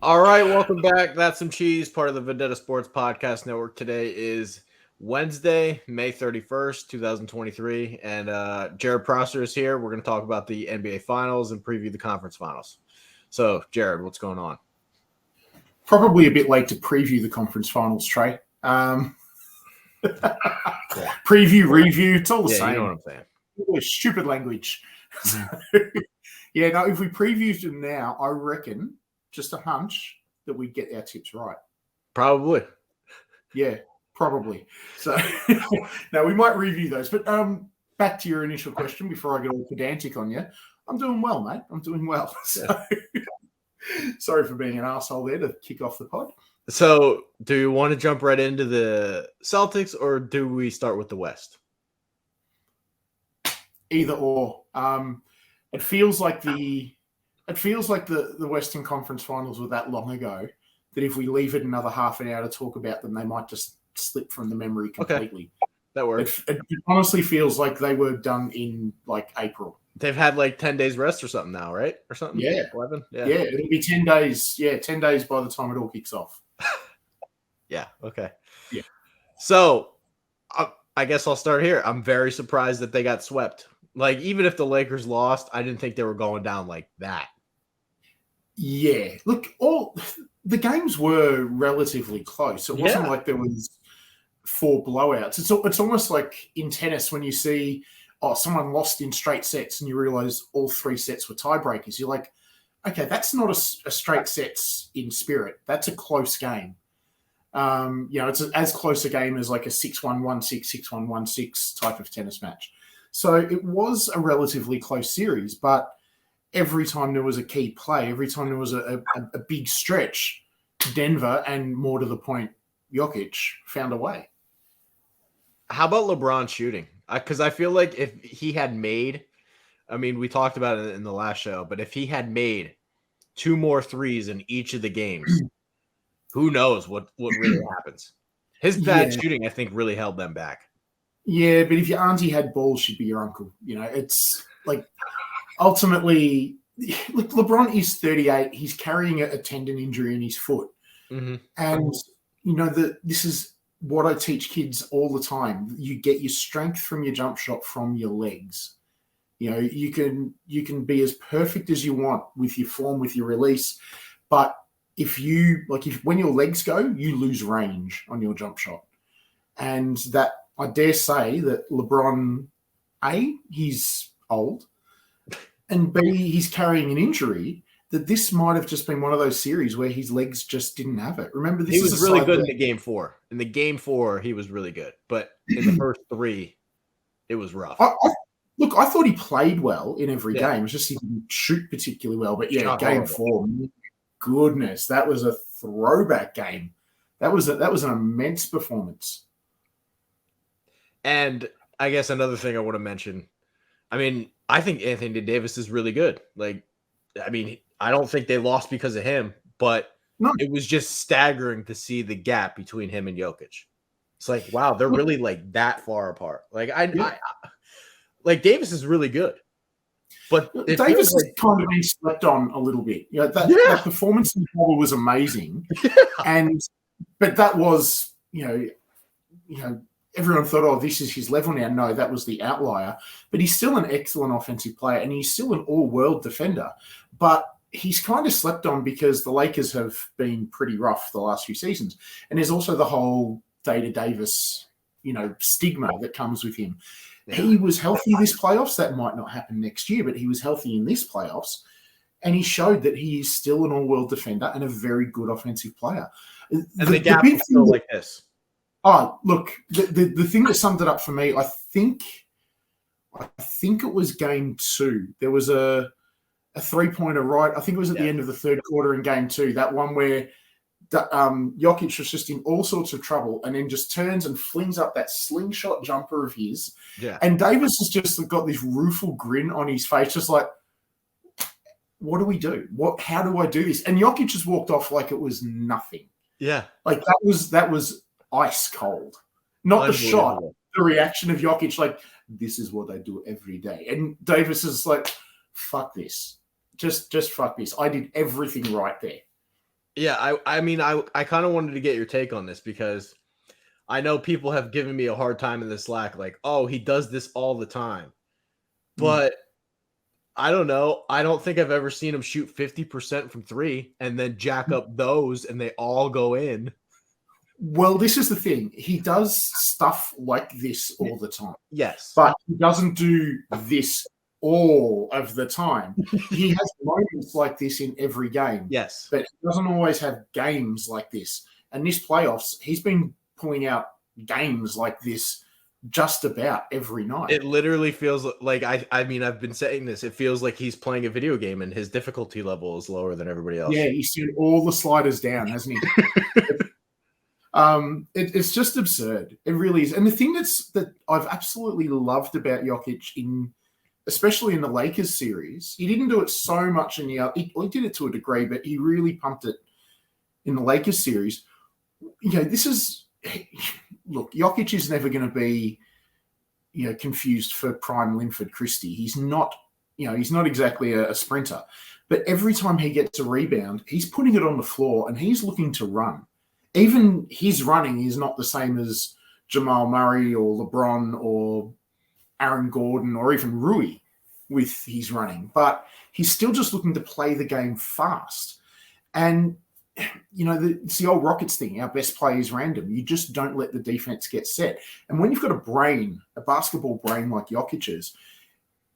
All right, welcome back. That's Some Cheese, part of the Vendetta Sports Podcast Network. Today is Wednesday, May 31st, 2023, and Jarrod Prosser is here. We're going to talk about the NBA Finals and preview the conference finals. So, Jarrod, what's going on? Probably a bit late to preview the conference finals, Trey. Preview, review, it's all the same. You know what I'm saying. Stupid language. Mm-hmm. No, if we previewed them now, I reckon, just a hunch, that we'd get our tips right. Probably. Yeah, probably. So, now we might review those. But back to your initial question before I get all pedantic on you. I'm doing well, mate. I'm doing well. So, sorry for being an asshole there to kick off the pod. So, do you want to jump right into the Celtics, or do we start with the West? Either or. It feels like the Western Conference Finals were that long ago that if we leave it another half an hour to talk about them, they might just slip from the memory completely. Okay. That works. It honestly feels like they were done in like April. They've had like 10 days rest or something now, right? Or something? Yeah. 11? Yeah, it'll be 10 days. Yeah, 10 days by the time it all kicks off. Yeah, okay. Yeah. So, I guess I'll start here. I'm very surprised that they got swept. Like, even if the Lakers lost, I didn't think they were going down like that. Yeah. Look, all the games were relatively close. It wasn't like there was 4 blowouts. It's almost like in tennis when you see, someone lost in straight sets and you realize all 3 sets were tiebreakers. You're like, okay, that's not a straight sets in spirit. That's a close game. It's as close a game as like a 6-1, 1-6, 6-1, 1-6 type of tennis match. So it was a relatively close series, but every time there was a key play, every time there was a big stretch, Denver, and more to the point, Jokic, found a way. How about LeBron shooting? Because I feel like if he had made, we talked about it in the last show, but if he had made 2 more threes in each of the games, who knows what really happens. His bad shooting, I think, really held them back. Yeah, but if your auntie had balls, she'd be your uncle. It's like ultimately, look, LeBron is 38. He's carrying a tendon injury in his foot. Mm-hmm. And, this is what I teach kids all the time. You get your strength from your jump shot from your legs. You can be as perfect as you want with your form, with your release. But if when your legs go, you lose range on your jump shot. And that, I dare say that LeBron, A, he's old, and B, he's carrying an injury, that this might have just been one of those series where his legs just didn't have it. Remember, this he was really good in the game 4. In the game 4, he was really good. But in the first 3, it was rough. Look, I thought he played well in every game. It's just he didn't shoot particularly well. But yeah, game 4, goodness, that was a throwback game. That was an immense performance. And I guess another thing I want to mention, I think Anthony Davis is really good. I don't think they lost because of him, but It was just staggering to see the gap between him and Jokic. It's like, wow, they're really like that far apart. Davis is really good. But Davis has kind of been slept on a little bit. That performance in the bubble was amazing. But that was, everyone thought, this is his level now. No, that was the outlier. But he's still an excellent offensive player, and he's still an all-world defender. But he's kind of slept on because the Lakers have been pretty rough the last few seasons. And there's also the whole Data Davis, stigma that comes with him. Yeah. He was healthy this playoffs. That might not happen next year, but he was healthy in this playoffs. And he showed that he is still an all-world defender and a very good offensive player. And the gap is still like this. Oh, look, the thing that summed it up for me, I think it was game 2. There was a 3-pointer, right? I think it was at the end of the third quarter in game 2, that one where Jokic was just in all sorts of trouble and then just turns and flings up that slingshot jumper of his. Yeah. And Davis has just got this rueful grin on his face, just like, what do we do? How do I do this? And Jokic just walked off like it was nothing. Yeah. Like that was ice cold. Not the shot, the reaction of Jokic, like, this is what I do every day. And Davis is like, fuck this. Just fuck this. I did everything right there. Yeah, I kind of wanted to get your take on this because I know people have given me a hard time in the Slack, like, oh, he does this all the time. Mm. But I don't know. I don't think I've ever seen him shoot 50% from three and then jack up those and they all go in. Well, this is the thing. He does stuff like this all the time. Yes. But he doesn't do this all of the time. He has moments like this in every game. Yes. But he doesn't always have games like this. And this playoffs, he's been pulling out games like this just about every night. It literally feels like I mean, I've been saying this. It feels like he's playing a video game and his difficulty level is lower than everybody else. Yeah, he's seen all the sliders down, hasn't he? It's just absurd. It really is. And the thing that I've absolutely loved about Jokic, especially in the Lakers series, he didn't do it so much in the he did it to a degree, but he really pumped it in the Lakers series. This is look, Jokic is never going to be confused for prime Linford Christie. He's not exactly a sprinter, but every time he gets a rebound, he's putting it on the floor and he's looking to run. Even his running is not the same as Jamal Murray or LeBron or Aaron Gordon or even Rui with his running, but he's still just looking to play the game fast. And, it's the old Rockets thing, our best play is random. You just don't let the defense get set. And when you've got a basketball brain like Jokic's,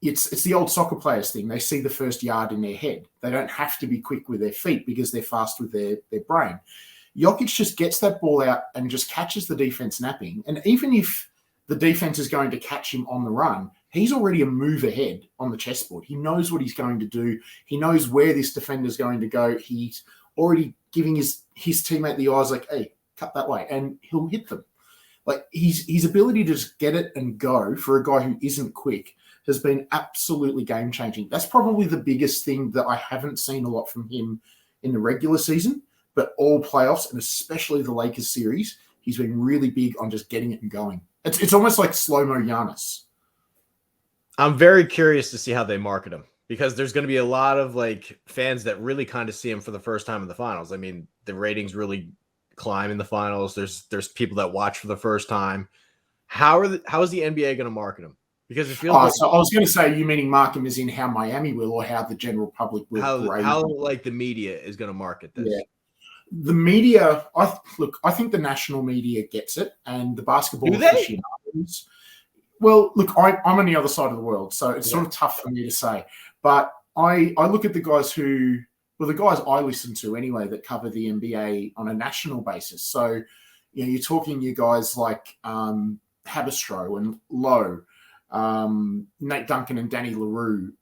it's the old soccer players thing. They see the first yard in their head. They don't have to be quick with their feet because they're fast with their brain. Jokic just gets that ball out and just catches the defense napping. And even if the defense is going to catch him on the run, he's already a move ahead on the chessboard. He knows what he's going to do. He knows where this defender is going to go. He's already giving his teammate the eyes like, hey, cut that way. And he'll hit them. Like his ability to just get it and go for a guy who isn't quick has been absolutely game-changing. That's probably the biggest thing that I haven't seen a lot from him in the regular season. But all playoffs, and especially the Lakers series, he's been really big on just getting it and going. It's almost like slow-mo Giannis. I'm very curious to see how they market him because there's going to be a lot of fans that really kind of see him for the first time in the finals. I mean, the ratings really climb in the finals. There's people that watch for the first time. How is the NBA going to market him? Because it feels so I was going to say, you meaning mark him as in how Miami will or how the general public will? How the media is going to market this? Yeah. The media, I think the national media gets it, and the basketball aficionados. Well, look, I'm on the other side of the world, so it's sort of tough for me to say. But I look at the guys the guys I listen to anyway that cover the NBA on a national basis. So, you're talking you guys like Habistro and Lowe, Nate Duncan and Danny LaRue,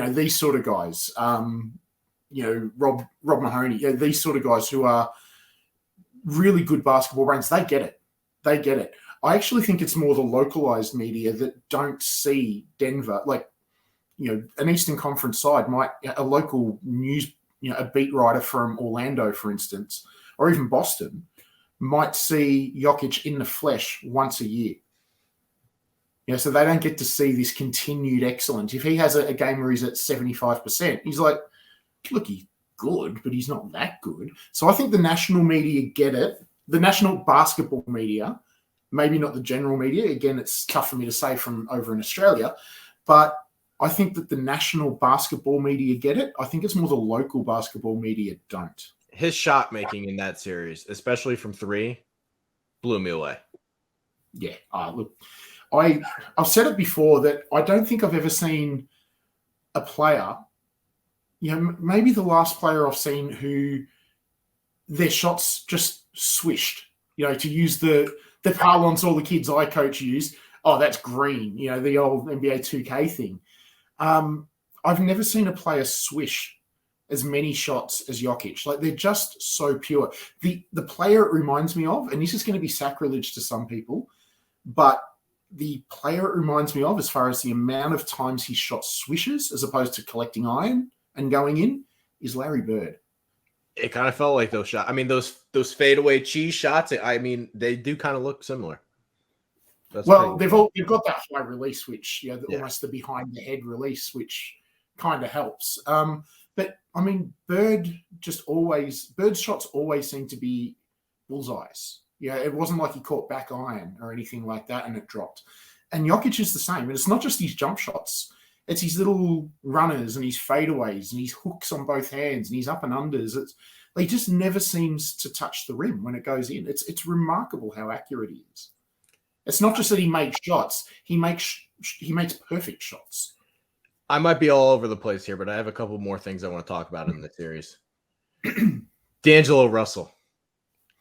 these sort of guys. Rob Mahoney, these sort of guys who are really good basketball brains, they get it. I actually think it's more the localized media that don't see Denver, an Eastern Conference side a local news, a beat writer from Orlando, for instance, or even Boston, might see Jokic in the flesh once a year. So they don't get to see this continued excellence. If he has a game where he's at 75%, he's like, look, he's good, but he's not that good. So I think the national media get it. The national basketball media, maybe not the general media. Again, it's tough for me to say from over in Australia, but I think that the national basketball media get it. I think it's more the local basketball media don't. His shot making in that series, especially from three, blew me away. Yeah. Look, I've said it before that I don't think I've ever seen a player, maybe the last player I've seen who their shots just swished, to use the parlance all the kids I coach use. Oh, that's green, the old NBA 2K thing. I've never seen a player swish as many shots as Jokic. They're just so pure. The player it reminds me of, and this is going to be sacrilege to some people, but the player it reminds me of as far as the amount of times his shot swishes as opposed to collecting iron and going in is Larry Bird. It kind of felt like those shots. I mean, those fadeaway cheese shots, they do kind of look similar. They've got that high release, which, almost the behind the head release, which kind of helps. But I mean, Bird's shots always seem to be bullseyes. It wasn't like he caught back iron or anything like that and it dropped. And Jokic is the same. And it's not just his jump shots. It's his little runners and his fadeaways and his hooks on both hands and his up and unders. He just never seems to touch the rim when it goes in. It's remarkable how accurate he is. It's not just that he makes shots. He makes perfect shots. I might be all over the place here, but I have a couple more things I want to talk about in the series. D'Angelo Russell.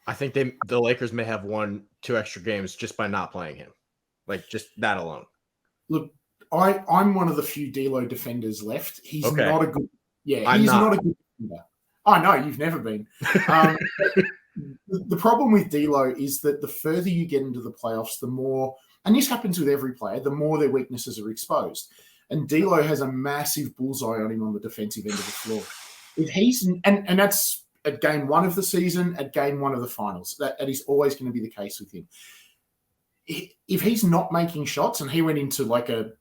I think the Lakers may have won 2 extra games just by not playing him. Like, just that alone. Look, I'm one of the few D'Lo defenders left. He's okay. not a good – yeah, he's not a good defender. I know, you've never been. The problem with D'Lo is that the further you get into the playoffs, the more – and this happens with every player – the more their weaknesses are exposed. And D'Lo has a massive bullseye on him on the defensive end of the floor. If he's and that's at game 1 of the season, at game 1 of the finals. That is always going to be the case with him. If he's not making shots and he went into like a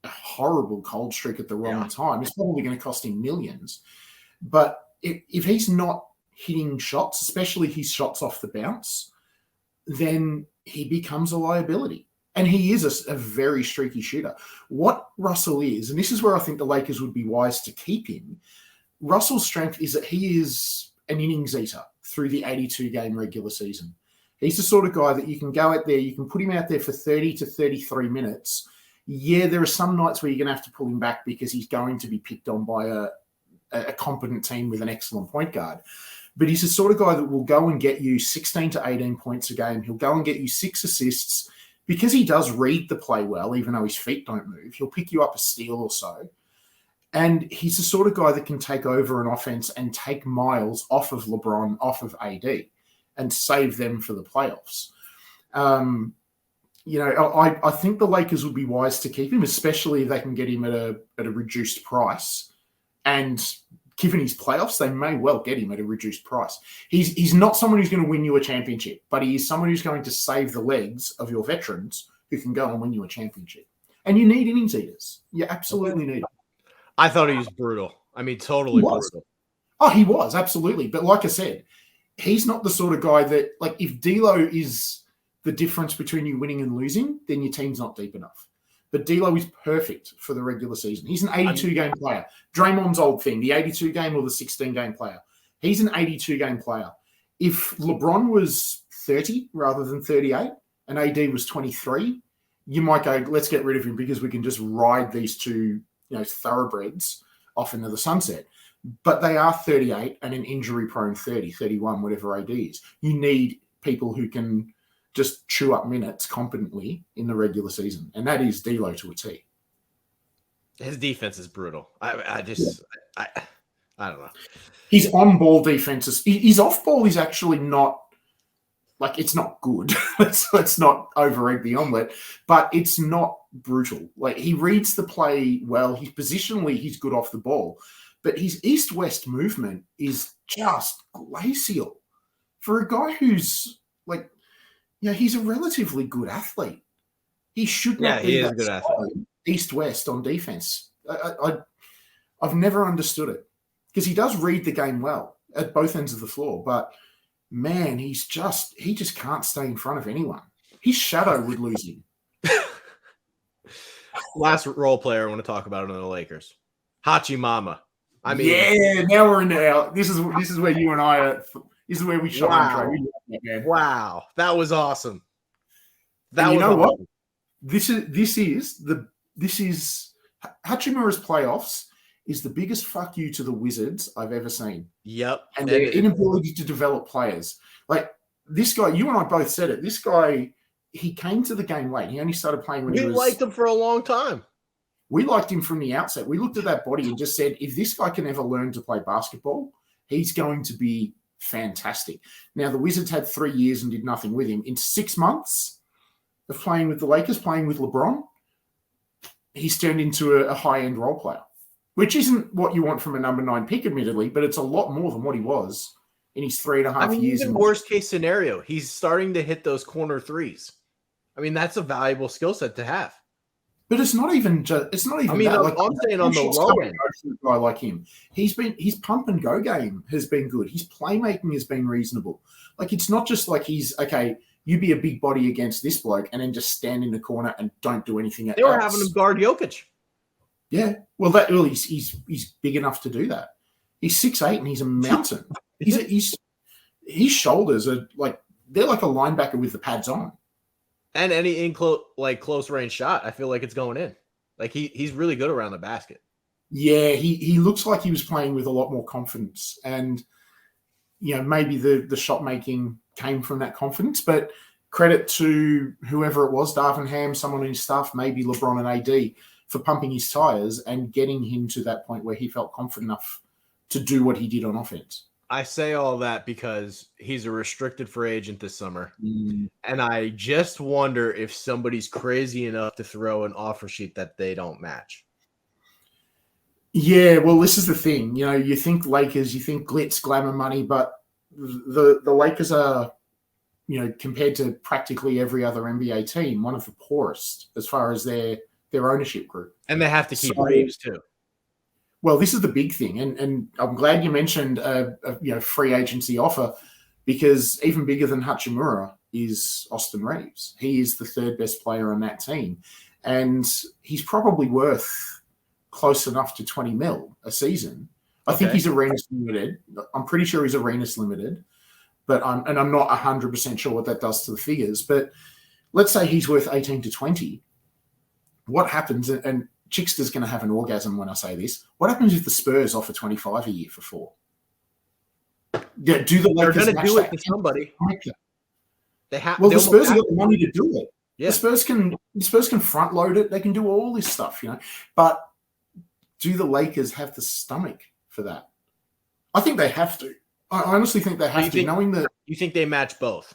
horrible cold streak at the wrong time, it's probably going to cost him millions. But if he's not hitting shots, especially his shots off the bounce, then he becomes a liability. And he is a very streaky shooter. What Russell is, and this is where I think the Lakers would be wise to keep him, Russell's strength is that he is an innings eater through the 82-game regular season. He's the sort of guy that you can go out there, you can put him out there for 30 to 33 minutes. Yeah, there are some nights where you're going to have to pull him back because he's going to be picked on by a competent team with an excellent point guard. But he's the sort of guy that will go and get you 16 to 18 points a game. He'll go and get you 6 assists. Because he does read the play well, even though his feet don't move, he'll pick you up a steal or so. And he's the sort of guy that can take over an offense and take miles off of LeBron, off of AD, and save them for the playoffs. I think the Lakers would be wise to keep him, especially if they can get him at a reduced price. And given his playoffs, they may well get him at a reduced price. He's not someone who's going to win you a championship, but he is someone who's going to save the legs of your veterans who can go and win you a championship. And you need innings eaters. You absolutely need them. I thought he was brutal. I mean, totally brutal. Oh, he was, absolutely. But like I said, he's not the sort of guy that, like, if D'Lo is the difference between you winning and losing, then your team's not deep enough. But D'Lo is perfect for the regular season. He's an 82-game player. Draymond's old thing, the 82-game or the 16-game player. He's an 82-game player. If LeBron was 30 rather than 38 and AD was 23, you might go, let's get rid of him because we can just ride these two thoroughbreds off into the sunset. But they are 38 and an injury-prone 30, 31, whatever AD is. You need people who can just chew up minutes competently in the regular season. And that is D'Lo to a T. His defense is brutal. I don't know. His on-ball defense is, his off-ball is actually not, like, it's not good. let's not over-egg the omelet, but it's not brutal. Like, he reads the play well. Positionally, he's good off the ball. But his east-west movement is just glacial. For a guy who's, like, he's a relatively good athlete. He should not be that good athlete. East-west on defense. I've never understood it because he does read the game well at both ends of the floor. But man, he just can't stay in front of anyone. His shadow would lose him. Last role player I want to talk about in the Lakers, Hachimura. I mean, yeah. Now we're into our. This is where you and I are. This is where we shine. Wow, that was awesome. You know what? This is Hachimura's playoffs is the biggest fuck you to the Wizards I've ever seen. Yep, and their inability to develop players. Like this guy, you and I both said it. This guy, he came to the game late. He only started playing when we liked him for a long time. We liked him from the outset. We looked at that body and just said, if this guy can ever learn to play basketball, he's going to be fantastic. Now, the Wizards had 3 years and did nothing with him. In 6 months of playing with the Lakers, playing with LeBron, he's turned into a high-end role player, which isn't what you want from a number 9 pick, admittedly, but it's a lot more than what he was in his 3.5 years. Even worst-case scenario, he's starting to hit those corner threes. I mean, that's a valuable skill set to have. But it's not even just. It's not even. I mean, that. Like, I'm saying on the low end, for a guy like him, his pump and go game has been good. His playmaking has been reasonable. Like, it's not just like he's okay. You be a big body against this bloke, and then just stand in the corner and don't do anything else. They were having him guard Jokic. Yeah, well, he's big enough to do that. He's 6'8" and he's a mountain. His shoulders are like they're like a linebacker with the pads on. And any close range shot, I feel like it's going in. Like he's really good around the basket. Yeah, he looks like he was playing with a lot more confidence, and maybe the shot making came from that confidence. But credit to whoever it was, Darvin Ham, someone in his staff, maybe LeBron and AD, for pumping his tires and getting him to that point where he felt confident enough to do what he did on offense. I say all that because he's a restricted free agent this summer. And I just wonder if somebody's crazy enough to throw an offer sheet that they don't match. Yeah, well, this is the thing. You think Lakers, you think glitz, glamour, money, but the Lakers are, compared to practically every other NBA team, one of the poorest as far as their ownership group. And they have to keep Reeves too. Well, this is the big thing, and I'm glad you mentioned a free agency offer, because even bigger than Hachimura is Austin Reeves. He is the third best player on that team, and he's probably worth close enough to 20 mil a season. I think he's Arenas limited. I'm pretty sure he's Arenas limited, but I'm not 100% sure what that does to the figures. But let's say he's worth 18 to 20. What happens? And Chickster's going to have an orgasm when I say this. What happens if the Spurs offer 25 a year for 4? Yeah, do the Lakers They're going to do it to somebody? They have. Well, the Spurs have got the money to do it. Yeah. The Spurs can front load it. They can do all this stuff, But do the Lakers have the stomach for that? I think they have to. I honestly think they have to. Knowing that, you think they match both?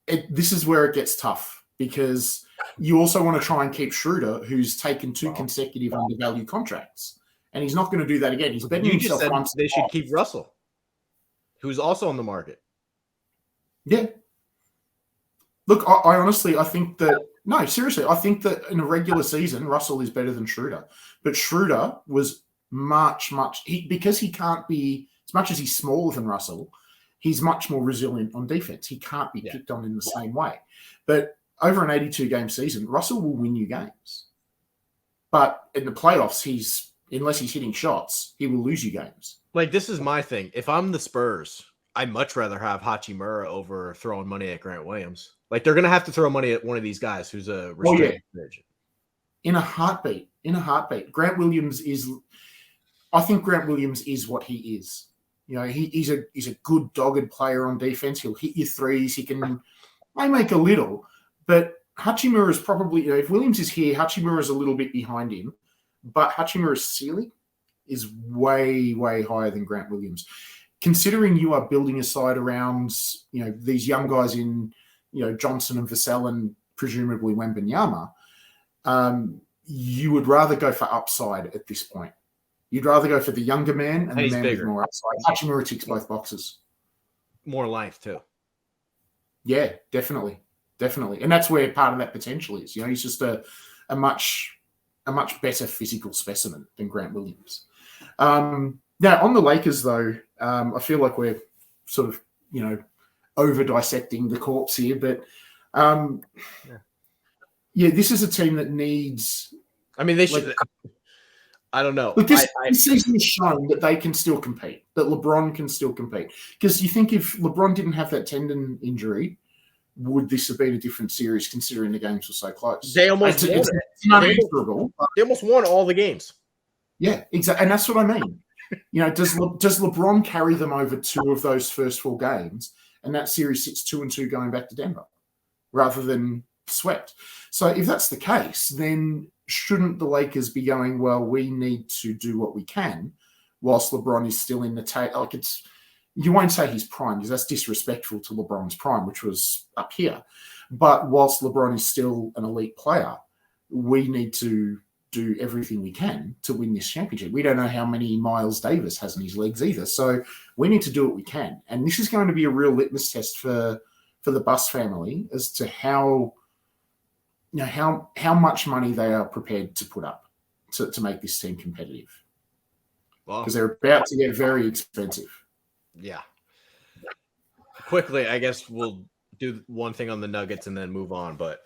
This is where it gets tough, because you also want to try and keep Schroeder, who's taken 2 consecutive undervalued contracts, and he's not going to do that again. He's betting himself once. They should keep Russell, who's also on the market. Yeah. Look, I honestly, I think that no, seriously, I think that in a regular season, Russell is better than Schroeder, but Schroeder was much because he can't be, as much as he's smaller than Russell, he's much more resilient on defense. He can't be picked on in the same way, but over an 82-game season, Russell will win you games. But in the playoffs, unless he's hitting shots, he will lose you games. Like, this is my thing. If I'm the Spurs, I'd much rather have Hachimura over throwing money at Grant Williams. Like, they're going to have to throw money at one of these guys who's a restricted agent. In a heartbeat. Grant Williams is – I think Grant Williams is what he is. He's a good, dogged player on defense. He'll hit your threes. He may make a little – but Hachimura is probably, if Williams is here, Hachimura is a little bit behind him. But Hachimura's ceiling is way, way higher than Grant Williams. Considering you are building a side around, these young guys in, Johnson and Vassell and presumably Wembanyama, you would rather go for upside at this point. You'd rather go for the younger man and the man with more upside. Hachimura ticks both boxes. More length too. Yeah, definitely. And that's where part of that potential is. He's just a much better physical specimen than Grant Williams. Now, on the Lakers, though, I feel like we're sort of, over dissecting the corpse here. But, this is a team that needs... I mean, they should... I don't know. Look, this season has shown that they can still compete, that LeBron can still compete. Because you think if LeBron didn't have that tendon injury, would this have been a different series considering the games were so close? They almost won it. They almost won all the games. Yeah, exactly. And that's what I mean. Does LeBron carry them over 2 of those first 4 games, and that series sits 2-2 going back to Denver rather than swept? So if that's the case, then shouldn't the Lakers be going, well, we need to do what we can whilst LeBron is still in the you won't say he's prime because that's disrespectful to LeBron's prime, which was up here. But whilst LeBron is still an elite player, we need to do everything we can to win this championship. We don't know how many Miles Davis has in his legs either. So we need to do what we can. And this is going to be a real litmus test for the Buss family as to how how much money they are prepared to put up to make this team competitive. Because they're about to get very expensive. Yeah. Quickly, I guess we'll do one thing on the Nuggets and then move on. But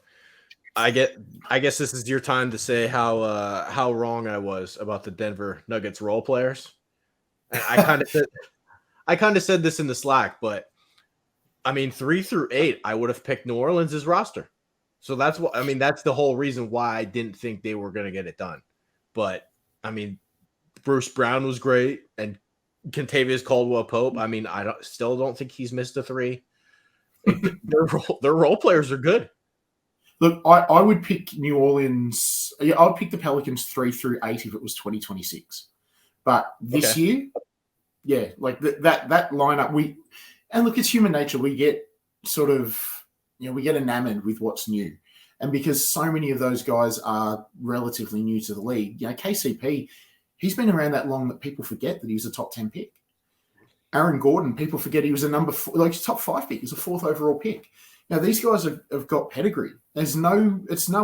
I guess this is your time to say how wrong I was about the Denver Nuggets role players. And I kind of said this in the Slack, but I mean 3 through 8, I would have picked New Orleans' roster. So that's the whole reason why I didn't think they were going to get it done. But I mean, Bruce Brown was great, and Kentavious Caldwell-Pope. I mean, still don't think he's missed a 3. Their role players are good. Look, I would pick New Orleans. Yeah, I would pick the Pelicans 3 through 8 if it was 2026. But this year, yeah, like that lineup. And look, it's human nature. We get sort of, we get enamored with what's new. And because so many of those guys are relatively new to the league, KCP, he's been around that long that people forget that he was a top 10 pick. Aaron Gordon, people forget he was a number 4, like top 5 pick. He's a 4th overall pick. Now, these guys have got pedigree. It's no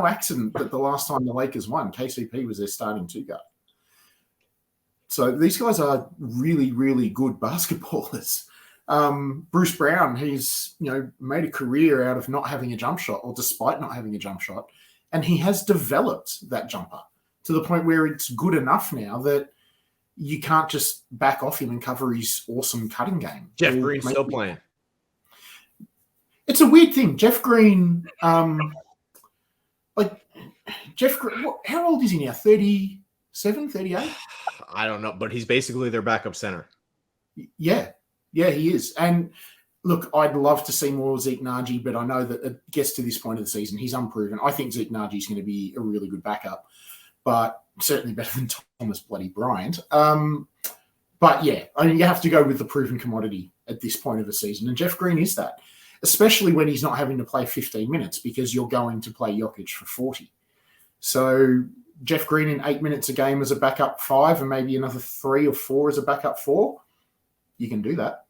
accident that the last time the Lakers won, KCP was their starting 2 guard. So these guys are really, really good basketballers. Bruce Brown, he's made a career out of not having a jump shot, or despite not having a jump shot, and he has developed that jumper to the point where it's good enough now that you can't just back off him and cover his awesome cutting game. Jeff Green's still playing. It's a weird thing. Jeff Green, how old is he now? 37, 38? I don't know, but he's basically their backup center. Yeah, he is. And look, I'd love to see more Zeke Naji, but I know that it gets to this point of the season, he's unproven. I think Zeke Naji is going to be a really good backup, but certainly better than Thomas bloody Bryant. But yeah, you have to go with the proven commodity at this point of the season, and Jeff Green is that, especially when he's not having to play 15 minutes because you're going to play Jokic for 40. So Jeff Green in 8 minutes a game as a backup 5 and maybe another 3 or 4 as a backup 4, you can do that.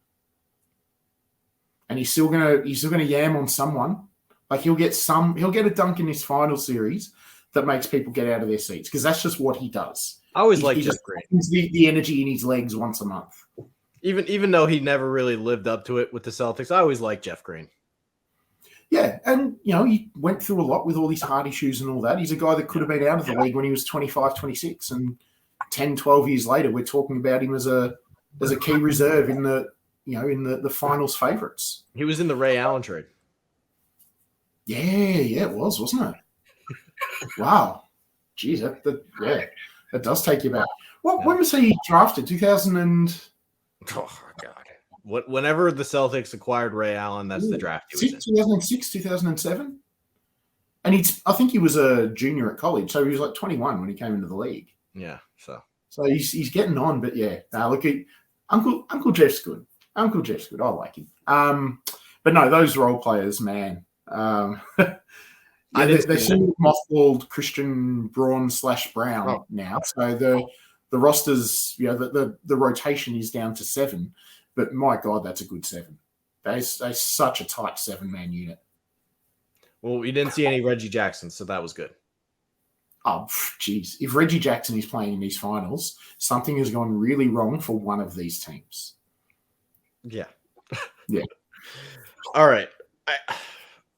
And he's still gonna yam on someone. Like he'll get a dunk in his final series that makes people get out of their seats because that's just what he does. I always like Jeff Green. The energy in his legs once a month. Even though he never really lived up to it with the Celtics, I always like Jeff Green. Yeah, and he went through a lot with all these heart issues and all that. He's a guy that could have been out of the league when he was 25, 26, and 10, 12 years later, we're talking about him as a key reserve in the finals favorites. He was in the Ray Allen trade. Yeah, it was, wasn't it? Wow. Jeez, that does take you back. When was he drafted? 2000 and... Oh, God. Whenever the Celtics acquired Ray Allen, that's the draft he was in. 2006, 2007? And I think he was a junior at college, so he was like 21 when he came into the league. Yeah, so he's getting on, but yeah. Look, Uncle Jeff's good. Uncle Jeff's good. I like him. But no, those role players, man. They seem mothballed Christian Braun /Brown now. So the rosters, the rotation is down to 7. But my God, that's a good 7. They're such a tight 7-man unit. Well, we didn't see any Reggie Jackson, so that was good. Oh, geez. If Reggie Jackson is playing in these finals, something has gone really wrong for one of these teams. Yeah. Yeah. All right.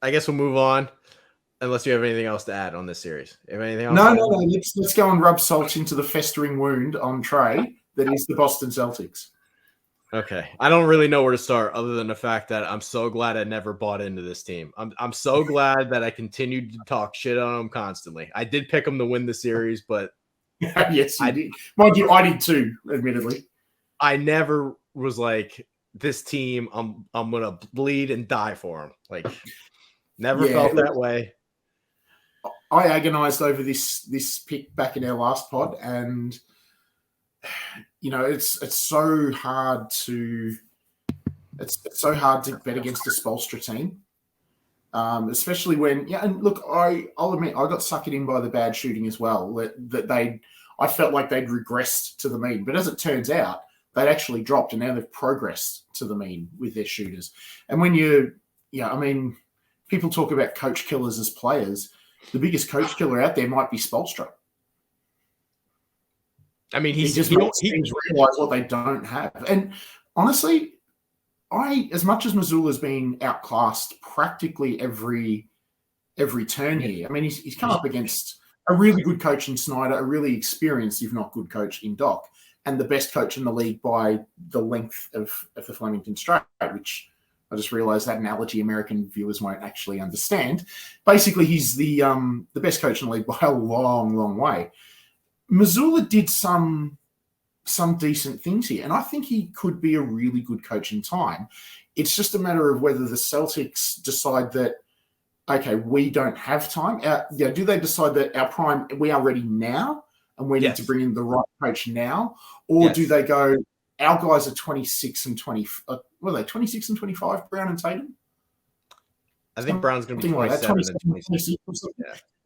I guess we'll move on, unless you have anything else to add on this series. Have anything else? No. Let's go and rub salt into the festering wound on Trey that is the Boston Celtics. Okay. I don't really know where to start other than the fact that I'm so glad I never bought into this team. I'm so glad that I continued to talk shit on them constantly. I did pick them to win the series, but yes, you did. Mind you, I did too, admittedly. I never was like, this team, I'm gonna bleed and die for them. Like, never felt that way. I agonized over this pick back in our last pod, and it's so hard to bet against a Spoelstra team, especially when And look, I'll admit I got suckered in by the bad shooting as well. I felt like they'd regressed to the mean, but as it turns out, they'd actually dropped, and now they've progressed to the mean with their shooters. And when people talk about coach killers as players. the biggest coach killer out there might be Spoelstra. I mean, he just makes teams realize what they don't have. And honestly, as much as Missoula's been outclassed practically every turn here, I mean, he's come up against a really good coach in Snyder, a really experienced, if not good coach in Doc, and the best coach in the league by the length of the Flemington Straight, which I just realized that analogy American viewers won't actually understand. Basically, he's the best coach in the league by a long, long way. Missoula did some decent things here, and I think he could be a really good coach in time. It's just a matter of whether the Celtics decide that, okay, we don't have time. Do they decide that our prime, we are ready now, and we need to bring in the right coach now? Or do they go, our guys are 26 and 20, what are they, 26 and 25, Brown and Tatum? I think Brown's going to be 27 and 26.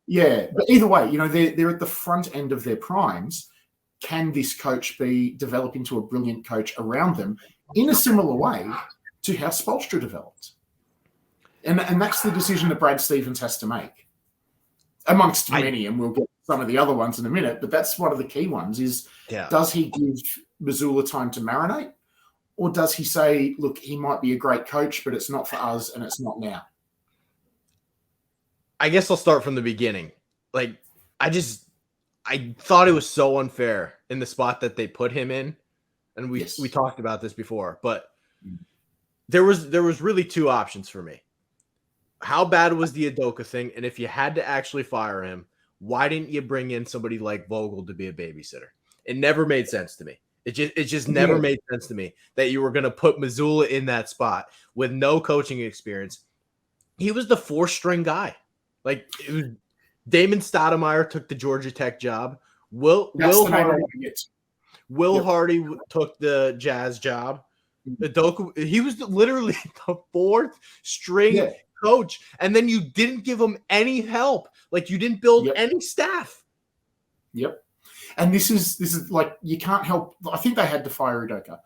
Yeah, but either way, they're at the front end of their primes. Can this coach develop into a brilliant coach around them in a similar way to how Spoelstra developed? And that's the decision that Brad Stevens has to make, amongst many, and we'll get some of the other ones in a minute, but that's one of the key ones is, does he give Missoula time to marinate, or does he say, look, he might be a great coach, but it's not for us and it's not now? I guess I'll start from the beginning. Like, I thought it was so unfair in the spot that they put him in. And we talked about this before, but there was really two options for me. How bad was the Udoka thing? And if you had to actually fire him, why didn't you bring in somebody like Vogel to be a babysitter? It never made sense to me. It just never made sense to me that you were going to put Missoula in that spot with no coaching experience. He was the fourth string guy. Like, it was, Damon Stoudemire took the Georgia Tech job. Will Hardy took the Jazz job. Udoka, he was literally the fourth string coach, and then you didn't give him any help. Like, you didn't build any staff. Yep. And this is like, you can't help. I think they had to fire Udoka,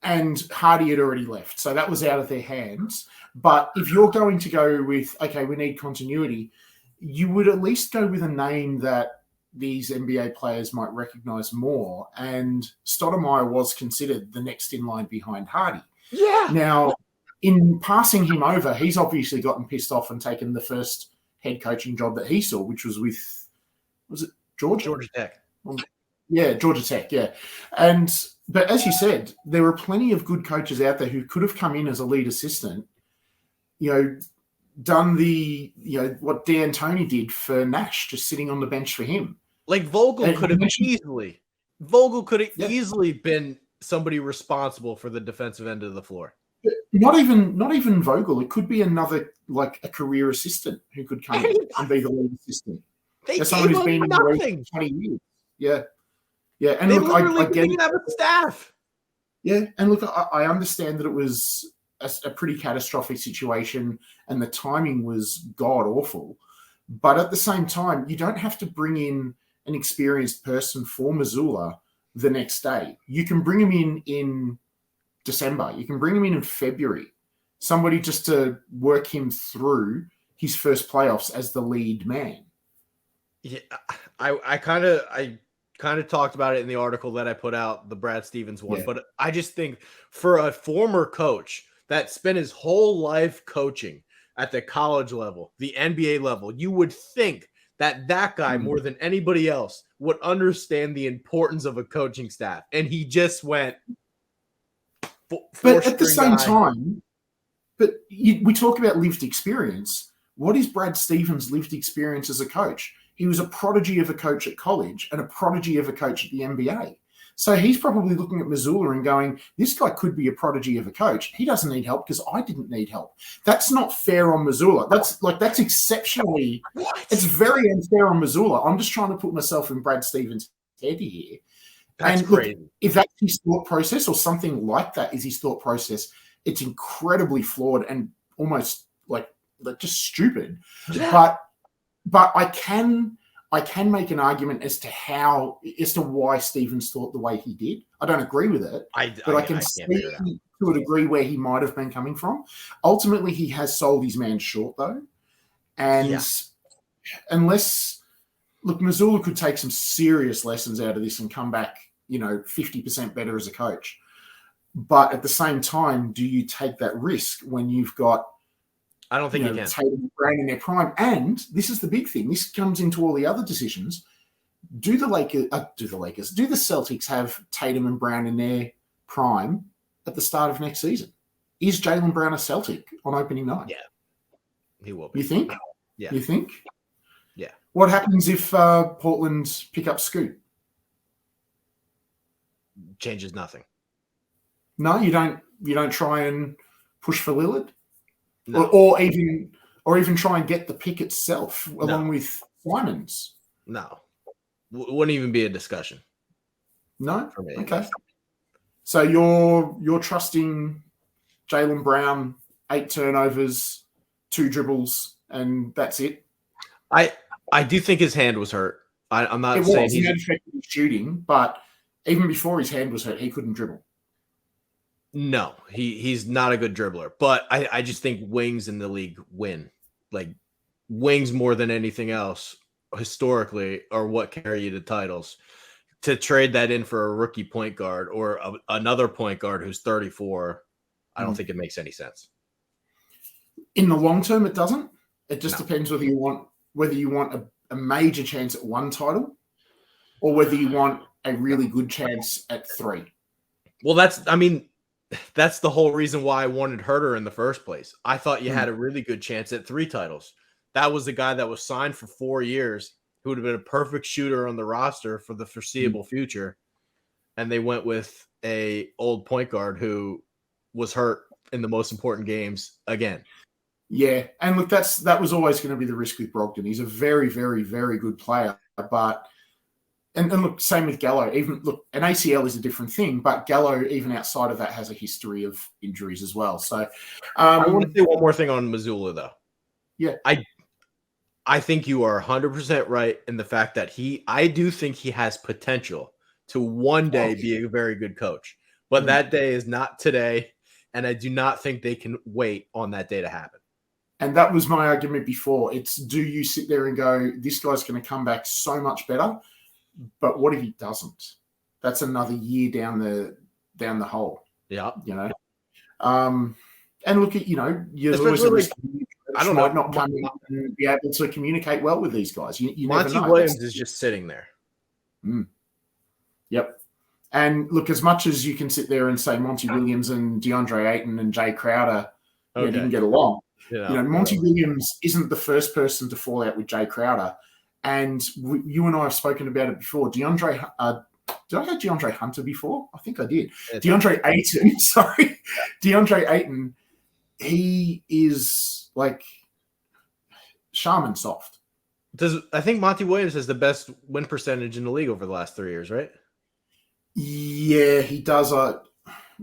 and Hardy had already left, so that was out of their hands. But if you're going to go with, okay, we need continuity, you would at least go with a name that these NBA players might recognize more. And Stoudemire was considered the next in line behind Hardy. Yeah. Now, in passing him over, he's obviously gotten pissed off and taken the first head coaching job that he saw, which was with, was it Georgia? Georgia Tech. Yeah, Georgia Tech, yeah. But as you said, there were plenty of good coaches out there who could have come in as a lead assistant, done what D'Antoni did for Nash, just sitting on the bench for him. Like, Vogel could have easily been somebody responsible for the defensive end of the floor. Not even Vogel. It could be another, like, a career assistant who could come in and be the lead assistant. There's someone who's been in the league for 20 years. Yeah. Yeah. And they look, literally I get didn't have a staff. Yeah. And look, I understand that it was a pretty catastrophic situation and the timing was god awful. But at the same time, you don't have to bring in an experienced person for Missoula the next day. You can bring him in December. You can bring him in February. Somebody just to work him through his first playoffs as the lead man. Yeah, I kind of talked about it in the article that I put out, the Brad Stevens one, but I just think for a former coach that spent his whole life coaching at the college level, the NBA level, you would think that guy more than anybody else would understand the importance of a coaching staff, and he just went. But at the same time, we talk about lived experience. What is Brad Stevens' lived experience as a coach? He was a prodigy of a coach at college and a prodigy of a coach at the NBA. So he's probably looking at Missoula and going, this guy could be a prodigy of a coach. He doesn't need help because I didn't need help. That's not fair on Missoula. That's exceptionally, it's very unfair on Missoula. I'm just trying to put myself in Brad Stevens' head here. That's and look, crazy. If that's his thought process or something like that is his thought process, it's incredibly flawed and almost like just stupid. Yeah. But I can make an argument as to why Stevens thought the way he did. I don't agree with it, but I can see to a degree where he might have been coming from. Ultimately, he has sold his man short, though. And unless look, Mazzulla could take some serious lessons out of this and come back, 50% better as a coach. But at the same time, do you take that risk when you've got I don't think you can. Tatum and Brown in their prime? And this is the big thing. This comes into all the other decisions. Do the Celtics have Tatum and Brown in their prime at the start of next season? Is Jaylen Brown a Celtic on opening night? Yeah, he will be. You think? Yeah. You think? Yeah. What happens if Portland pick up Scoot? Changes nothing. No, you don't. You don't try and push for Lillard, No. or even try and get the pick itself along with Simons. No, wouldn't even be a discussion. No, for me. Okay. So you're trusting Jaylen Brown, 8 turnovers, 2 dribbles, and that's it. I do think his hand was hurt. I'm not saying he had effective shooting, but even before his hand was hurt, he couldn't dribble. No, he's not a good dribbler. But I just think wings in the league win. Like wings more than anything else historically are what carry you to titles. To trade that in for a rookie point guard or another point guard who's 34, I don't think it makes any sense. In the long term, it doesn't. It just depends whether you want a major chance at 1 title or whether you want a really good chance at 3. Well, that's the whole reason why I wanted Herter in the first place. I thought you had a really good chance at 3 titles. That was the guy that was signed for 4 years who would have been a perfect shooter on the roster for the foreseeable future. And they went with a old point guard who was hurt in the most important games again. Yeah. And look, that was always going to be the risk with Brogdon. He's a very, very, very good player. But and look, same with Gallo. Even look, an ACL is a different thing, but Gallo, even outside of that, has a history of injuries as well. So I want to say one more thing on Mazzulla, though. Yeah. I think you are 100% right in the fact that I do think he has potential to one day be a very good coach. But that day is not today, and I do not think they can wait on that day to happen. And that was my argument before. It's, do you sit there and go, this guy's going to come back so much better, but what if he doesn't? That's another year down the hole. Yeah. And look at, there's always a risk. I don't know. Not come in and be able to communicate well with these guys. You never know. Monty Williams is just sitting there. Yep. And look, as much as you can sit there and say Monty Williams and DeAndre Ayton and Jay Crowder didn't get along, Monty Williams isn't the first person to fall out with Jay Crowder. And you and I have spoken about it before. did I have DeAndre Hunter before? I think I did. DeAndre Ayton, sorry. DeAndre Ayton, he is like Charmin soft. I think Monty Williams has the best win percentage in the league over the last 3 years, right? Yeah, he does.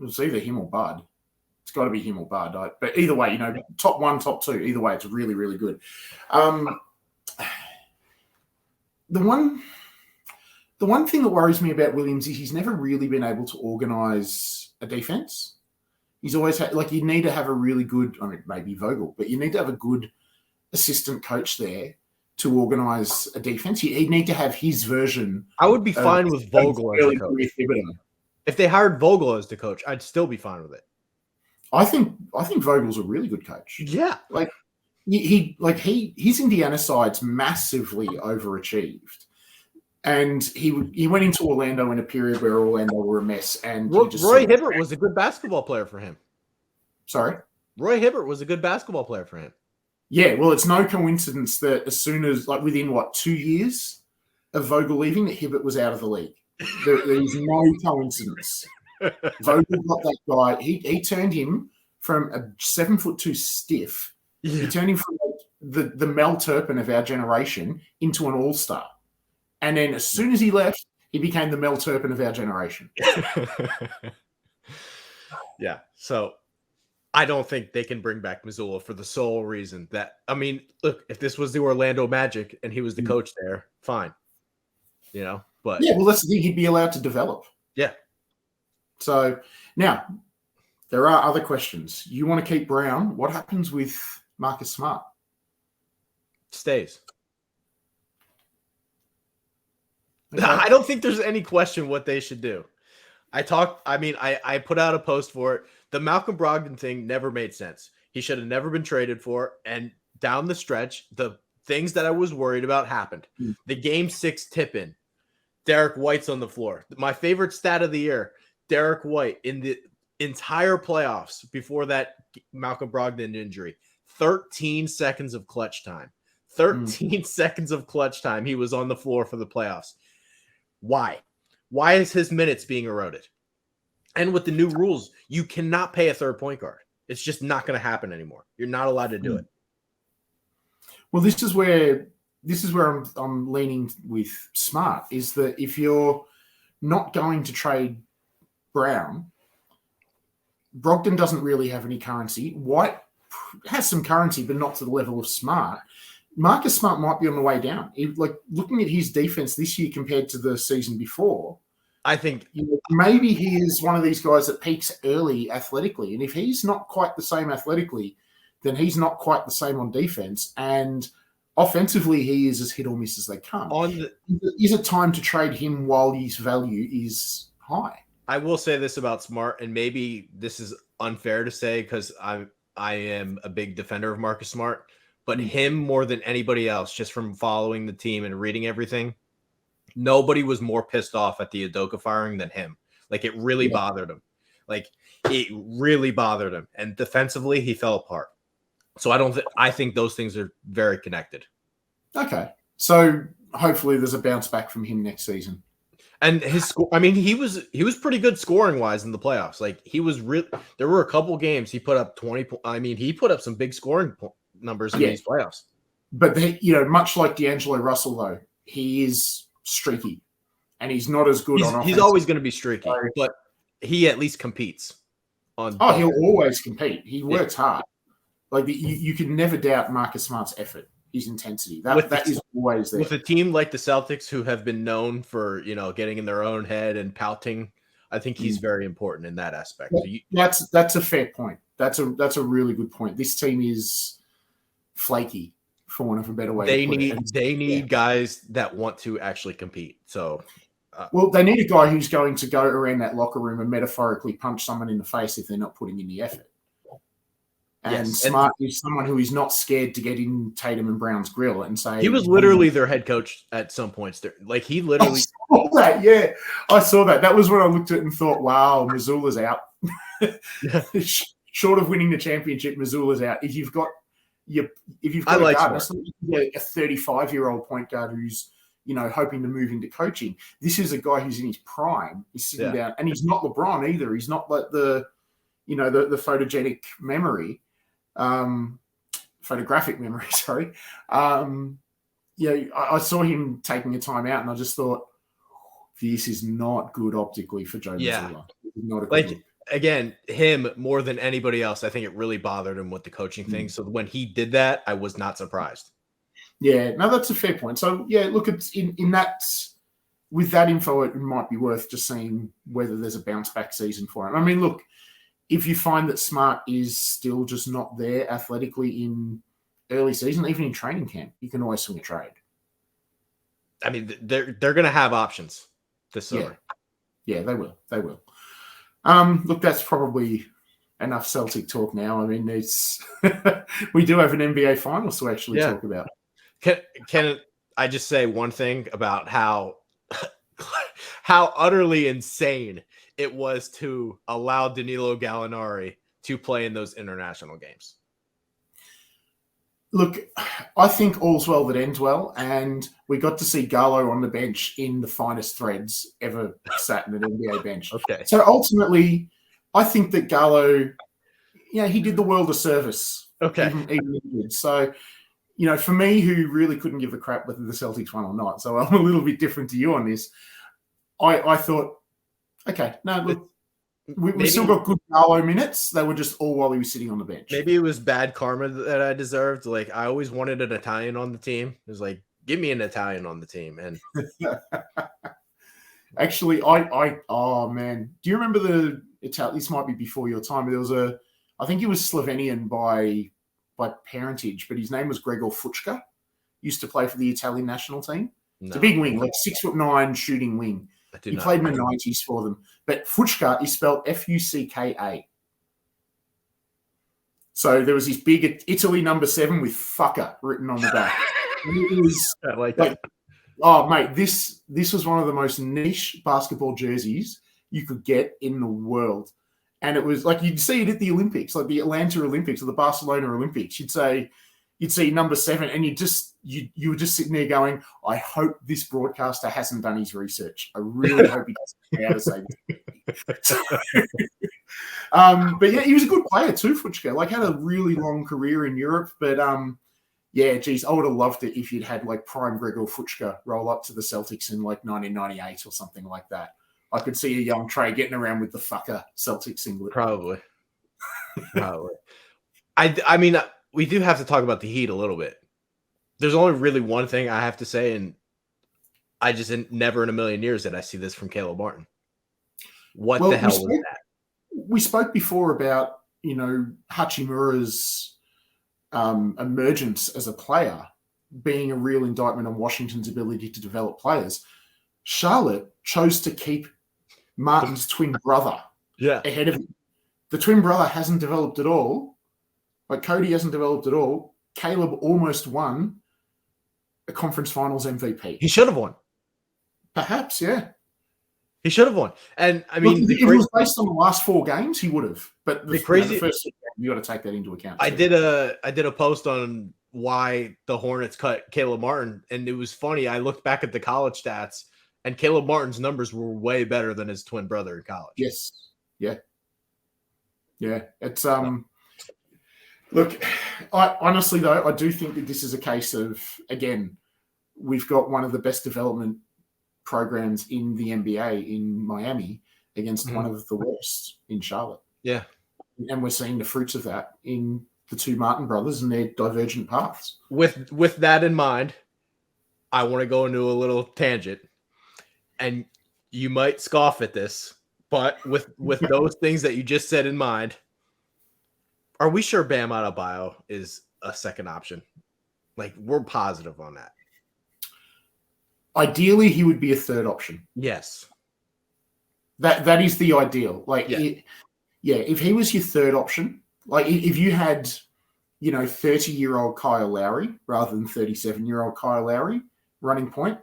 It's either him or Bud. It's got to be him or Bud. But either way, top 1, top 2. Either way, it's really, really good. The one thing that worries me about Williams is he's never really been able to organize a defense. He's always had, you need to have a really good, maybe Vogel, but you need to have a good assistant coach there to organize a defense. He'd need to have his version. I would be fine with Vogel as the coach. If they hired Vogel as the coach, I'd still be fine with it. I think Vogel's a really good coach. Yeah. His Indiana side's massively overachieved. And he went into Orlando in a period where Orlando were a mess. And Roy Hibbert was a good basketball player for him. Sorry? Roy Hibbert was a good basketball player for him. Yeah, well, it's no coincidence that as soon as, within 2 years of Vogel leaving, that Hibbert was out of the league. There's no coincidence. Vogel got that guy. He turned him from a 7'2" stiff. Yeah. He turned him from the Mel Turpin of our generation into an all-star. And then as soon as he left, he became the Mel Turpin of our generation. Yeah. So I don't think they can bring back Mazzulla for the sole reason that, look, if this was the Orlando Magic and he was the coach there, fine. But yeah, well, that's the thing. He'd be allowed to develop. Yeah. So now there are other questions. You want to keep Brown. What happens with Marcus Smart? Stays. Okay? I don't think there's any question what they should do. I put out a post for it. The Malcolm Brogdon thing never made sense. He should have never been traded for. And down the stretch, the things that I was worried about happened. The game 6 tip-in. Derek White's on the floor. My favorite stat of the year, Derek White in the entire playoffs before that Malcolm Brogdon injury, 13 seconds of clutch time. 13 seconds of clutch time he was on the floor for the playoffs. Why? Why is his minutes being eroded? And with the new rules, you cannot pay a third point guard. It's just not going to happen anymore. You're not allowed to do it. Well, this is where I'm leaning with Smart, is that if you're not going to trade Brown, Brogdon doesn't really have any currency. White has some currency, but not to the level of Smart. Marcus Smart might be on the way down. Looking at his defense this year compared to the season before, I think maybe he is one of these guys that peaks early athletically. And if he's not quite the same athletically, then he's not quite the same on defense. And offensively, he is as hit or miss as they come. Is it time to trade him while his value is high? I will say this about Smart, and maybe this is unfair to say because I am a big defender of Marcus Smart, but him more than anybody else, just from following the team and reading everything, nobody was more pissed off at the Udoka firing than him. Like, it really bothered him. Like, it really bothered him. And defensively, he fell apart. So I think those things are very connected. Okay. So hopefully there's a bounce back from him next season. And his score, I mean, he was pretty good scoring wise in the playoffs. Like, there were a couple games he put up 20. He put up some big scoring numbers in these playoffs. But much like D'Angelo Russell, though, he is streaky, and he's not as good on offense. He's always going to be streaky, but he at least competes. He'll always compete. He works hard. Like, you can never doubt Marcus Smart's effort, his intensity. That is always there. With a team like the Celtics, who have been known for getting in their own head and pouting, I think he's very important in that aspect. That's a fair point. That's a really good point. This team is flaky, for want of a better way. They need guys that want to actually compete. So, they need a guy who's going to go around that locker room and metaphorically punch someone in the face if they're not putting in the effort. And Smart is someone who is not scared to get in Tatum and Brown's grill and say... He was literally their head coach at some points. Like, he literally... I saw that, yeah. I saw that. That was when I looked at it and thought, wow, Missoula's out. Short of winning the championship, Missoula's out. If you've got a guard, a 35-year-old point guard who's, hoping to move into coaching. This is a guy who's in his prime. He's sitting down, and he's not LeBron either. He's not like the photogenic memory. Photographic memory, sorry. I saw him taking a timeout, and I just thought, this is not good optically for Joe Mazzulla. Not a good look. Again, him more than anybody else, I think it really bothered him with the coaching thing. So when he did that, I was not surprised. Yeah, no, that's a fair point. So look, it's in that, with that info, it might be worth just seeing whether there's a bounce back season for him. I mean, look, if you find that Smart is still just not there athletically in early season, even in training camp, you can always swing a trade. I mean, they're going to have options this summer. Yeah, they will. They will. Look, that's probably enough Celtic talk now. I mean, we do have an NBA Finals to actually talk about. Can I just say one thing about how utterly insane it was to allow Danilo Gallinari to play in those international games? Look, I think all's well that ends well, and we got to see Gallo on the bench in the finest threads ever sat in an NBA bench. Okay. So ultimately, I think that Gallo, he did the world a service. Okay. Even he did. So, for me, who really couldn't give a crap whether the Celtics won or not, so I'm a little bit different to you on this. I thought, okay, no, look, we still got good Gallo minutes. They were just all while he was sitting on the bench. Maybe it was bad karma that I deserved. Like, I always wanted an Italian on the team. It was like, give me an Italian on the team. And actually, oh man, do you remember the Italian? This might be before your time. There was I think he was Slovenian by parentage, but his name was Gregor Fuchka. Used to play for the Italian national team. It's a big wing, like 6'9" shooting wing. He played in the 90s for them. But Fuchka is spelled Fucka. So there was this big Italy number 7 with fucker written on the back. It was I like that. Oh, mate, this was one of the most niche basketball jerseys you could get in the world. And it was like you'd see it at the Olympics, like the Atlanta Olympics or the Barcelona Olympics. You'd see number 7, and you were just sitting there going, I hope this broadcaster hasn't done his research. I really hope he doesn't know how to say this. But yeah, he was a good player too, Fuchka. Like, had a really long career in Europe. But yeah, geez, I would have loved it if you'd had like prime Gregor Fuchka roll up to the Celtics in like 1998 or something like that. I could see a young Trey getting around with the fucker Celtics singlet. Probably. I mean, we do have to talk about the Heat a little bit. There's only really one thing I have to say, and I just never in a million years did I see this from Caleb Martin. What the hell was that? We spoke before about, Hachimura's emergence as a player being a real indictment on Washington's ability to develop players. Charlotte chose to keep Martin's twin brother ahead of him. The twin brother hasn't developed at all. Like, Cody hasn't developed at all. Caleb almost won a conference finals MVP. He should have won. Perhaps, yeah. He should have won. And I mean, if it was based on the last 4 games, he would have. But the first game, you got to take that into account. I did a post on why the Hornets cut Caleb Martin, and it was funny. I looked back at the college stats, and Caleb Martin's numbers were way better than his twin brother in college. Yes. Yeah. It's look, I honestly though, I do think that this is a case of, again, we've got one of the best development programs in the NBA in Miami against one of the worst in Charlotte. Yeah. And we're seeing the fruits of that in the 2 Martin brothers and their divergent paths. With that in mind, I want to go into a little tangent, and you might scoff at this, but with those things that you just said in mind, are we sure Bam Adebayo is a second option? Like, we're positive on that. Ideally, he would be a third option. Yes. That is the ideal. Like, if he was your third option, like if you had, 30-year-old Kyle Lowry rather than 37-year-old Kyle Lowry running point,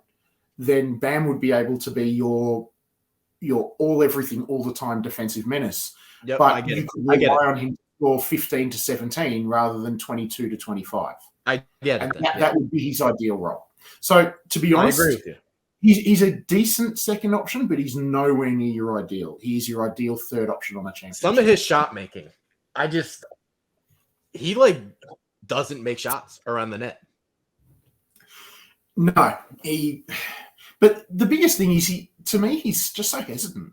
then Bam would be able to be your all everything all the time defensive menace. Yep, but you could rely on him to score 15 to 17 rather than 22 to 25. I get it. And that would be his ideal role. So, to be honest, I agree with you. He's a decent second option, but he's nowhere near your ideal. He's your ideal third option on a championship. Some of his shot making, he doesn't make shots around the net. No, but the biggest thing is he's just so hesitant.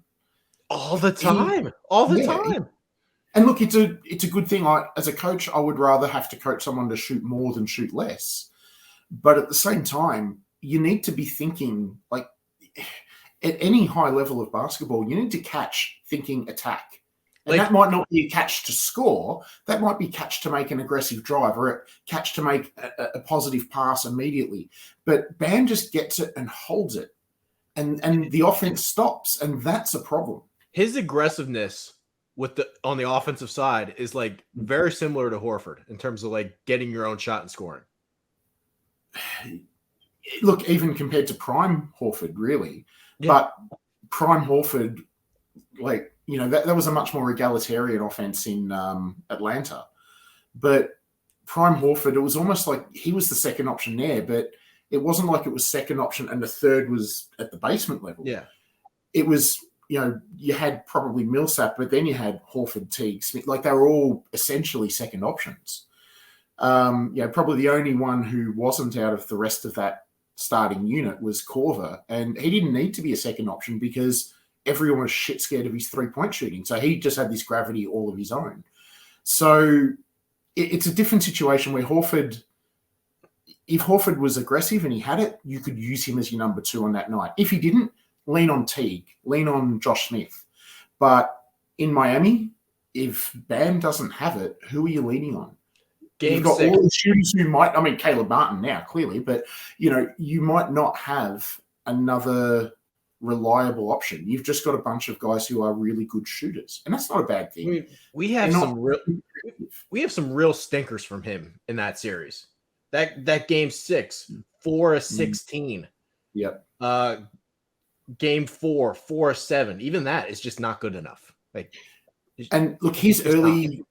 All the time. Time. And look, it's a good thing. As a coach, I would rather have to coach someone to shoot more than shoot less. But at the same time, you need to be thinking, like, at any high level of basketball, you need to catch thinking attack. And that might not be a catch to score. That might be catch to make an aggressive drive or a catch to make a positive pass immediately. But Bam just gets it and holds it. And the offense stops, and that's a problem. His aggressiveness on the offensive side is very similar to Horford in terms of getting your own shot and scoring. Look, even compared to prime Horford, really. Yeah. But prime Horford, that was a much more egalitarian offense in Atlanta. But prime Horford, it was almost like he was the second option there, but it wasn't like it was second option and the third was at the basement level. Yeah. It was, you had probably Millsap, but then you had Horford, Teague, Smith. They were all essentially second options. Probably the only one who wasn't out of the rest of that starting unit was Korver, and he didn't need to be a second option because everyone was shit scared of his 3-point shooting. So he just had this gravity all of his own. So it's a different situation where if Horford was aggressive and he had it, you could use him as your number 2 on that night. If he didn't, lean on Teague, lean on Josh Smith. But in Miami, if Bam doesn't have it, who are you leaning on? You've got all the shooters who might, I mean, Caleb Martin now, clearly, but, you might not have another reliable option. You've just got a bunch of guys who are really good shooters, and that's not a bad thing. I mean, we have some real stinkers from him in that series. That game 6, 4-16. Yep. Game 4, 4-7. Even that is just not good enough. And look, his early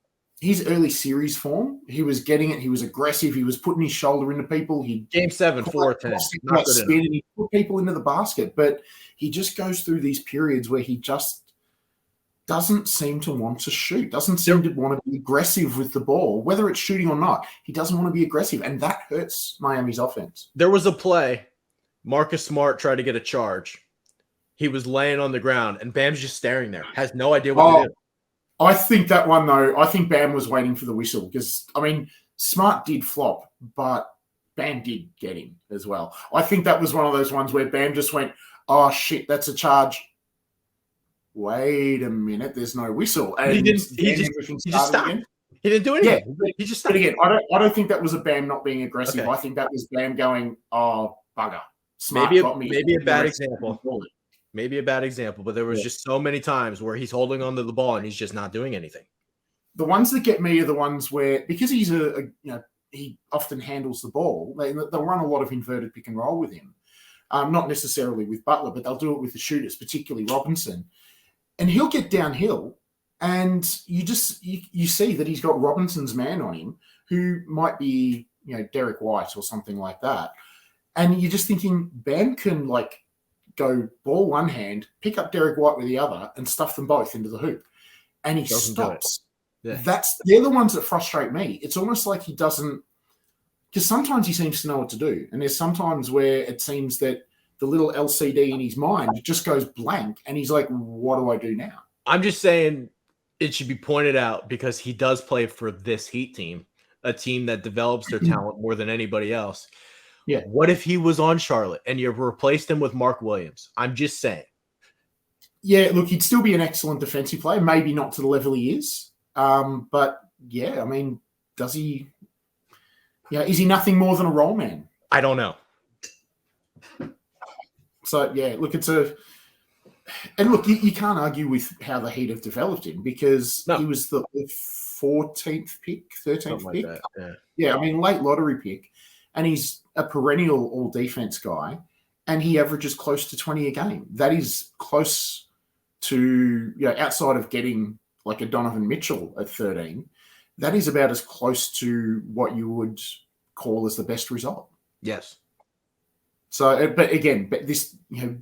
series form, he was getting it. He was aggressive. He was putting his shoulder into people. Game 7, 4-10. Not good enough. He put people into the basket, but he just goes through these periods where he just doesn't seem to want to shoot, doesn't seem to want to be aggressive with the ball, whether it's shooting or not. He doesn't want to be aggressive, and that hurts Miami's offense. There was a play. Marcus Smart tried to get a charge. He was laying on the ground, and Bam's just staring there. Has no idea what to do. I think that one, though, I think Bam was waiting for the whistle because, I mean, Smart did flop, but Bam did get him as well. I think that was one of those ones where Bam just went, oh, shit, that's a charge. Wait a minute, there's no whistle. And he just stopped. Again. He didn't do anything. Yeah, he just stopped. But again, I don't think that was a Bam not being aggressive. Okay. I think that was Bam going, oh, bugger. Smart got me. Maybe a bad example. Maybe a bad example, but there was just so many times where he's holding onto the ball and he's just not doing anything. The ones that get me are the ones where, because he's he often handles the ball, they'll run a lot of inverted pick and roll with him. Not necessarily with Butler, but they'll do it with the shooters, particularly Robinson. And he'll get downhill, and you see that he's got Robinson's man on him, who might be, Derek White or something like that. And you're just thinking, Bam can go ball one hand, pick up Derek White with the other, and stuff them both into the hoop. And he stops. Yeah. They're the ones that frustrate me. It's almost like he doesn't, because sometimes he seems to know what to do. And there's sometimes where it seems that the little LCD in his mind just goes blank, and he's like, what do I do now? I'm just saying it should be pointed out because he does play for this Heat team, a team that develops their talent more than anybody else. Yeah. What if he was on Charlotte and you replaced him with Mark Williams? I'm just saying. Yeah, look, he'd still be an excellent defensive player, maybe not to the level he is. But yeah, I mean, does he? Yeah, is he nothing more than a role man? I don't know. So yeah, look, and look, you can't argue with how the Heat have developed him because he was the 14th pick, 13th pick. Like that, yeah, I mean, late lottery pick. And he's a perennial all-defense guy, and he averages close to 20 a game. That is close to, outside of getting like a Donovan Mitchell at 13, that is about as close to what you would call as the best result. Yes. So, but again, this, the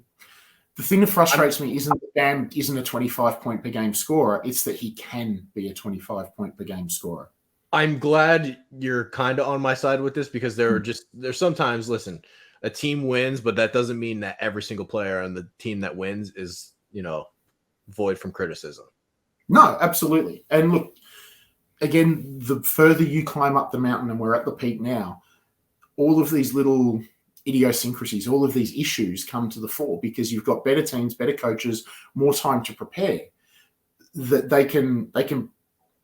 thing that frustrates me isn't that Bam isn't a 25-point per game scorer. It's that he can be a 25-point per game scorer. I'm glad you're kind of on my side with this because there's sometimes, listen, a team wins, but that doesn't mean that every single player on the team that wins is, void from criticism. No, absolutely. And look, again, the further you climb up the mountain, and we're at the peak now, all of these little idiosyncrasies, all of these issues come to the fore because you've got better teams, better coaches, more time to prepare, that they can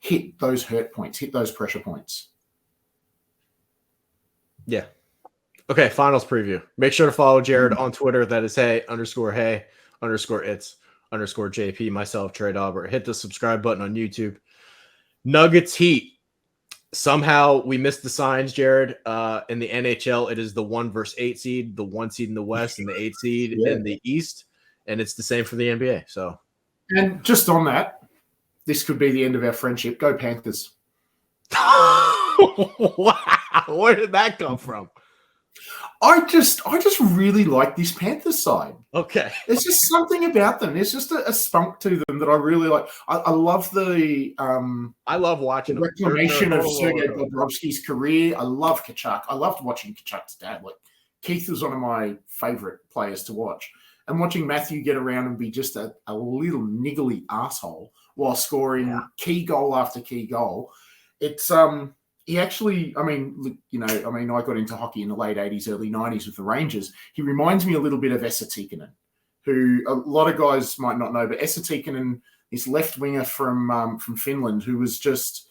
hit those hurt points, hit those pressure points. Yeah. Okay, finals preview. Make sure to follow Jarrod on Twitter. That is hey_hey_it's_JP. Myself, Trey Daubert. Hit the subscribe button on YouTube. Nuggets Heat. Somehow we missed the signs, Jarrod. In the NHL, it is the 1 versus 8 seed, the 1 seed in the West and the 8 seed in the East. And it's the same for the NBA. So, and just on that, this could be the end of our friendship. Go Panthers. Wow. Where did that come from? I just really like this Panthers side. Okay. There's just something about them. There's just a spunk to them that I really like. I love I love watching the reclamation of Sergei Bobrovsky's career. I love Tkachuk. I loved watching Tkachuk's dad. Like, Keith was one of my favorite players to watch. And watching Matthew get around and be just a little niggly asshole while scoring key goal after key goal. It's he actually, I got into hockey in the late 80s, early 90s with the Rangers. He reminds me a little bit of Esa Tikkanen, who a lot of guys might not know, but Esa Tikkanen, this left winger from Finland, who was just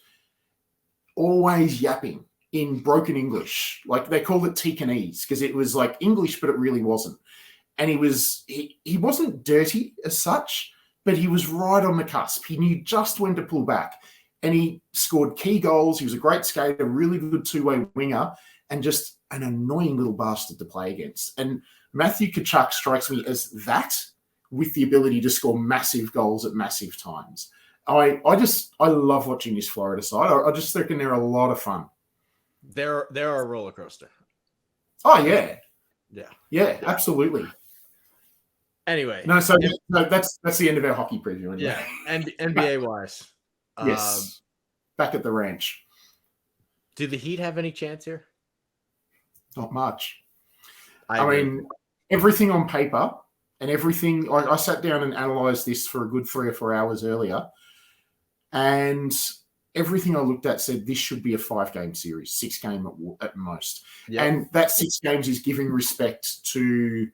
always yapping in broken English. Like they called it Ticanese because it was like English, but it really wasn't. And he wasn't dirty as such, but he was right on the cusp. He knew just when to pull back. And he scored key goals. He was a great skater, really good two-way winger, and just an annoying little bastard to play against. And Matthew Tkachuk strikes me as that with the ability to score massive goals at massive times. I love watching this Florida side. I just reckon they're a lot of fun. They're a roller coaster. Oh, yeah. Yeah, absolutely. Anyway. No, that's the end of our hockey preview. Anyway. Yeah, and NBA-wise. Yes. Back at the ranch. Do the Heat have any chance here? Not much. I mean, everything on paper and everything. I sat down and analysed this for a good 3 or 4 hours earlier, and everything I looked at said this should be a 5-game series, 6-game at most. Yep. And that 6 games is giving respect to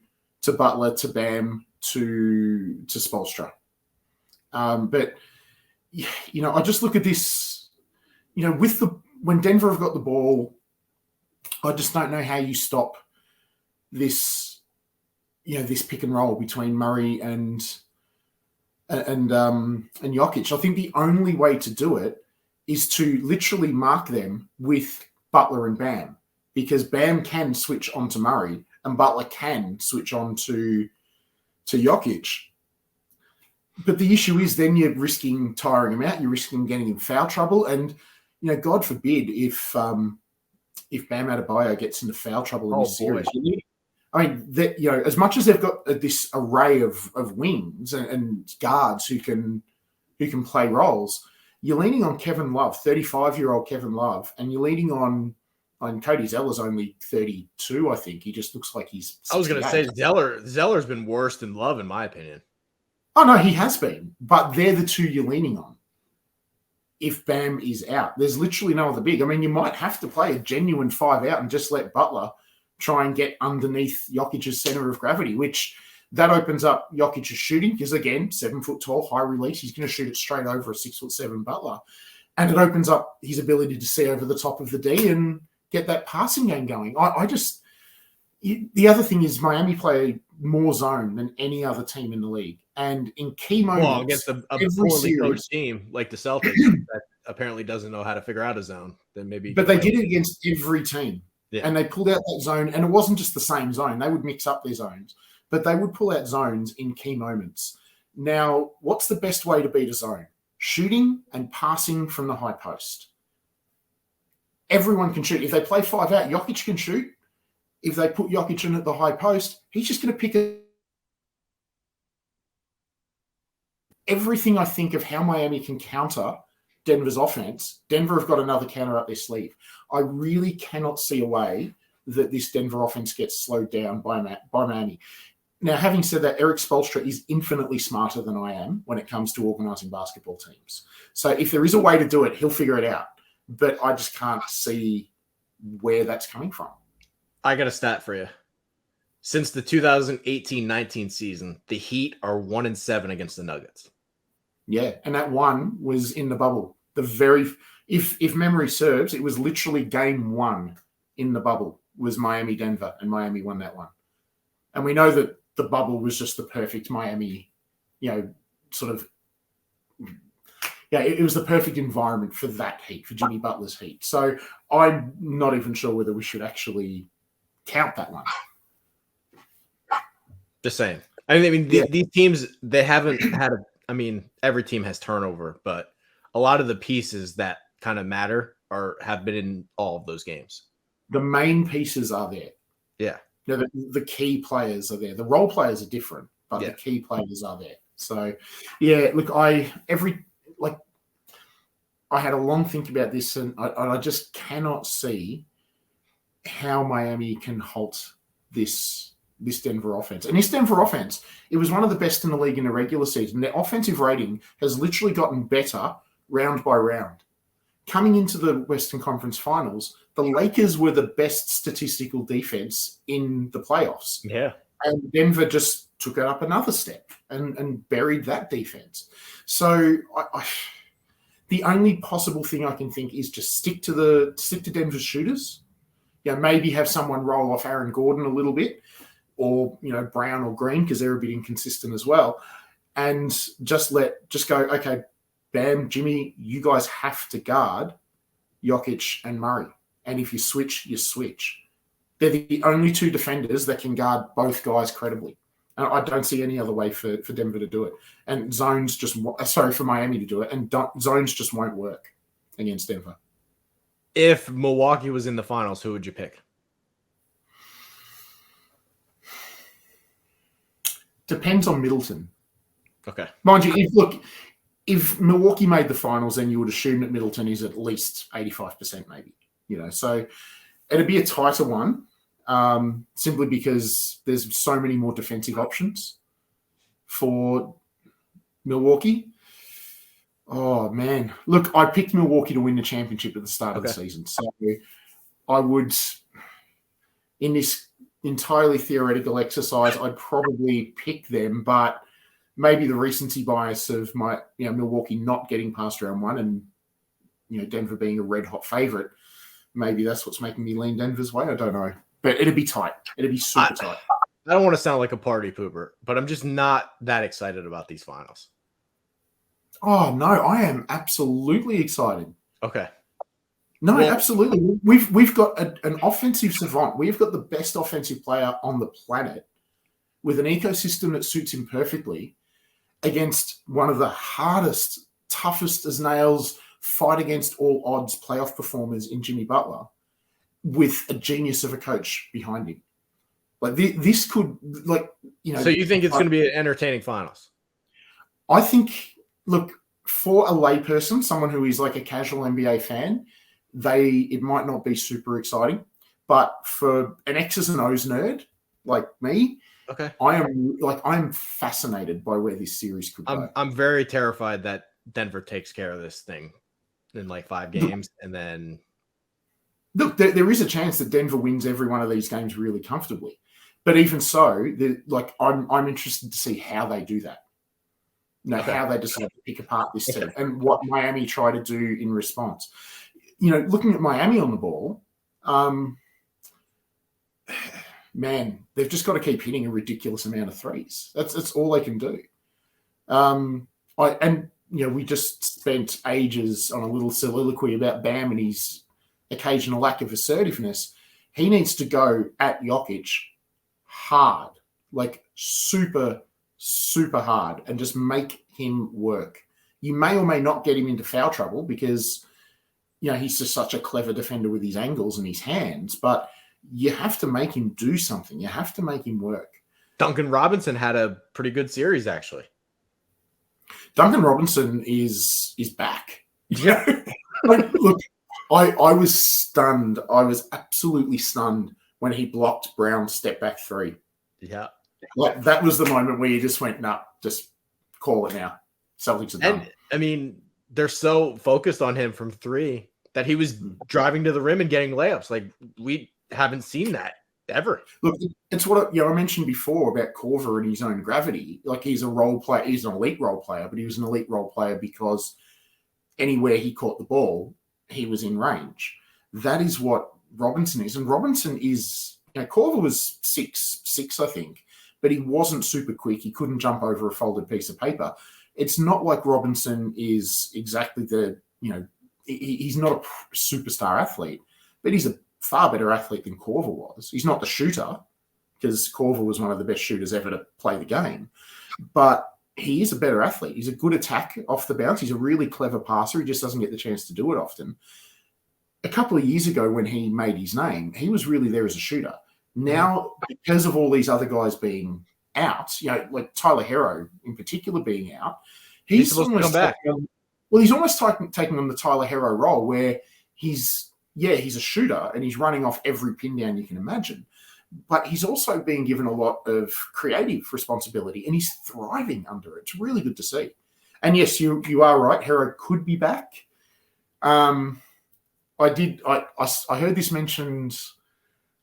Butler, to Bam, to Spoelstra. But I just look at this. When Denver have got the ball, I just don't know how you stop this. This pick and roll between Murray and Jokic. I think the only way to do it is to literally mark them with Butler and Bam, because Bam can switch on to Murray and Butler can switch on to Jokic. But the issue is then you're risking tiring him out, you're risking getting in foul trouble, and God forbid if Bam Adebayo gets into foul trouble in this series. I mean, as much as they've got this array of wings and guards who can play roles, you're leaning on Kevin Love, 35-year-old Kevin Love, and you're leaning on Cody Zeller's only 32, I think. He just looks like he's 68. I was going to say Zeller's been worse than Love, in my opinion. Oh, no, he has been. But they're the two you're leaning on if Bam is out. There's literally no other big. I mean, you might have to play a genuine 5 out and just let Butler try and get underneath Jokic's center of gravity, which that opens up Jokic's shooting because, again, 7 foot tall, high release. He's going to shoot it straight over a 6'7" Butler. And it opens up his ability to see over the top of the D and get that passing game going. The other thing is Miami play more zone than any other team in the league. And in key moments, against a poorly coached team like the Celtics that apparently doesn't know how to figure out a zone, then maybe. But they did it against every team. Yeah. And they pulled out that zone, and it wasn't just the same zone. They would mix up their zones, but they would pull out zones in key moments. Now, what's the best way to beat a zone? Shooting and passing from the high post. Everyone can shoot. If they play 5 out, Jokic can shoot. If they put Jokic in at the high post, he's just going to pick it. Everything I think of how Miami can counter Denver's offense, Denver have got another counter up their sleeve. I really cannot see a way that this Denver offense gets slowed down by Miami. Now, having said that, Eric Spoelstra is infinitely smarter than I am when it comes to organising basketball teams. So if there is a way to do it, he'll figure it out. But I just can't see where that's coming from. I got a stat for you. Since the 2018-19 season, the Heat are 1-7 against the Nuggets. Yeah, and that one was in the bubble. If memory serves, it was literally game 1 in the bubble was Miami-Denver, and Miami won that one. And we know that the bubble was just the perfect Miami, it was the perfect environment for that Heat, for Jimmy Butler's Heat. So I'm not even sure whether we should actually count that one. Just saying. These teams, they haven't had every team has turnover, but a lot of the pieces that kind of matter have been in all of those games. The main pieces are there. Yeah. The key players are there. The role players are different, but the key players are there. So, yeah, look, I had a long think about this, and I just cannot see how Miami can halt this Denver offense. And this Denver offense, it was one of the best in the league in the regular season. Their offensive rating has literally gotten better round by round. Coming into the Western Conference Finals, the Lakers were the best statistical defense in the playoffs. Yeah. And Denver just took it up another step and buried that defense. So The only possible thing I can think is just stick to Denver's shooters. Maybe have someone roll off Aaron Gordon a little bit, or Brown or Green, because they're a bit inconsistent as well, and just go, okay, Bam, Jimmy, you guys have to guard Jokic and Murray, and if you switch, you switch. They're the only two defenders that can guard both guys credibly. And I don't see any other way for Denver to do it. And for Miami to do it. And zones just won't work against Denver. If Milwaukee was in the finals, who would you pick? Depends on Middleton. Okay. Mind you, if Milwaukee made the finals, then you would assume that Middleton is at least 85% maybe. So it'd be a tighter one. Simply because there's so many more defensive options for Milwaukee. Oh, man. Look, I picked Milwaukee to win the championship at the start of the season. So I would, in this entirely theoretical exercise, I'd probably pick them, but maybe the recency bias of my Milwaukee not getting past round one and Denver being a red-hot favorite, maybe that's what's making me lean Denver's way. I don't know. But it'd be tight. It'd be super tight. I don't want to sound like a party pooper, but I'm just not that excited about these finals. Oh, no, I am absolutely excited. Okay. No, absolutely. We've got an offensive savant. We've got the best offensive player on the planet with an ecosystem that suits him perfectly against one of the hardest, toughest as nails, fight against all odds playoff performers in Jimmy Butler, with a genius of a coach behind him. This could, So you think it's going to be an entertaining finals? I think, look, for a layperson, someone who is like a casual NBA fan, it might not be super exciting. But for an X's and O's nerd like me, okay, I'm fascinated by where this series could go. I'm very terrified that Denver takes care of this thing in 5 games, and then. Look, there is a chance that Denver wins every one of these games really comfortably. But even so, I'm interested to see how they do that. How they decide to pick apart this team and what Miami try to do in response. Looking at Miami on the ball, man, they've just got to keep hitting a ridiculous amount of threes. That's all they can do. We just spent ages on a little soliloquy about Bam and his occasional lack of assertiveness. He needs to go at Jokic hard, super, super hard, and just make him work. You may or may not get him into foul trouble because, he's just such a clever defender with his angles and his hands, but you have to make him do something. You have to make him work. Duncan Robinson had a pretty good series, actually. Duncan Robinson is back. Yeah. Look, I was stunned. I was absolutely stunned when he blocked Brown's step back three. Yeah. That was the moment where you just went, nah, just call it now. Celtics are done. And, I mean, they're so focused on him from three that he was driving to the rim and getting layups. We haven't seen that ever. Look, it's what I mentioned before about Korver and his own gravity. He's a role player. He's an elite role player, but he was an elite role player because anywhere he caught the ball, he was in range. That is what Robinson is. And Robinson is, Korver was 6'6", I think, but he wasn't super quick. He couldn't jump over a folded piece of paper. It's not like Robinson is exactly he's not a superstar athlete, but he's a far better athlete than Korver was. He's not the shooter, because Korver was one of the best shooters ever to play the game, but he is a better athlete. He's a good attack off the bounce. He's a really clever passer. He just doesn't get the chance to do it often. A couple of years ago when he made his name, he was really there as a shooter. Now, because of all these other guys being out, like Tyler Herro in particular being out, he's supposed to come back. He's almost taking on the Tyler Herro role where he's a shooter and he's running off every pin down you can imagine. But he's also being given a lot of creative responsibility and he's thriving under it. It's really good to see. And yes, you are right. Herro could be back. I heard this mentioned,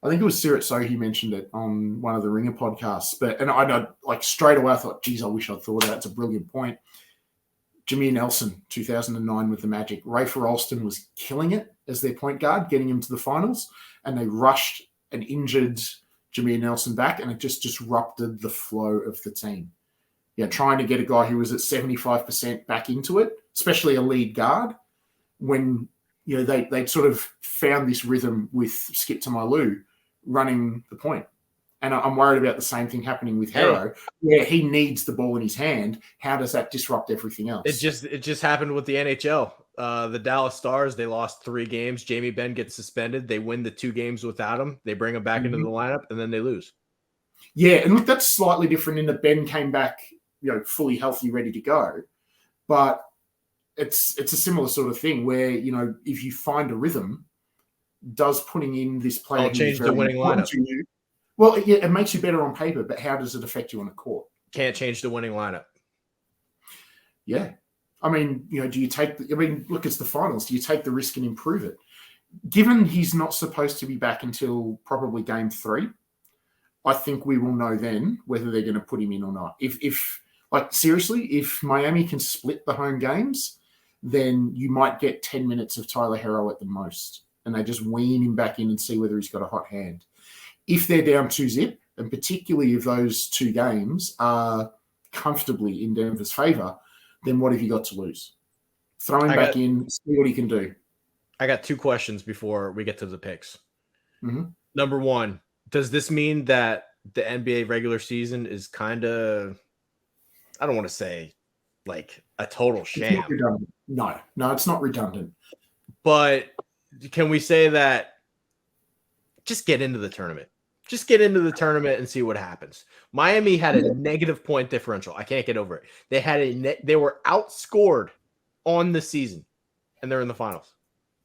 I think it was Sirat Sohi mentioned it on one of the Ringer podcasts, and I know, straight away I thought, geez, I wish I'd thought of that. It's a brilliant point. Jameer Nelson, 2009 with the Magic. Rafer Alston was killing it as their point guard, getting him to the finals, and they rushed an injured Jameer Nelson back, and it just disrupted the flow of the team. Yeah, trying to get a guy who was at 75% back into it, especially a lead guard, when they sort of found this rhythm with Skip Tamalu running the point. And I'm worried about the same thing happening with Hero, where he needs the ball in his hand. How does that disrupt everything else? It just happened with the NHL. The Dallas Stars, they lost 3 games. Jamie Benn gets suspended. They win the 2 games without him. They bring him back into the lineup, and then they lose. Yeah, and look, that's slightly different in that Ben came back, fully healthy, ready to go. But it's a similar sort of thing where, if you find a rhythm, does putting in this player change the winning lineup. Well, yeah, it makes you better on paper, but how does it affect you on the court? Can't change the winning lineup. Yeah. I mean, do you take look, it's the finals. Do you take the risk and improve it? Given he's not supposed to be back until probably game 3, I think we will know then whether they're going to put him in or not. If seriously, if Miami can split the home games, then you might get 10 minutes of Tyler Herro at the most, and they just wean him back in and see whether he's got a hot hand. If they're down 2-0, and particularly if those 2 games are comfortably in Denver's favor, then what have you got to lose? Throw him back in, see what he can do. I got 2 questions before we get to the picks. Mm-hmm. Number 1, does this mean that the NBA regular season is kind of, I don't want to say like a total sham. No, it's not redundant. But can we say that just get into the tournament? Just get into the tournament and see what happens. Miami had a negative point differential. I can't get over it. They were outscored on the season, and they're in the finals.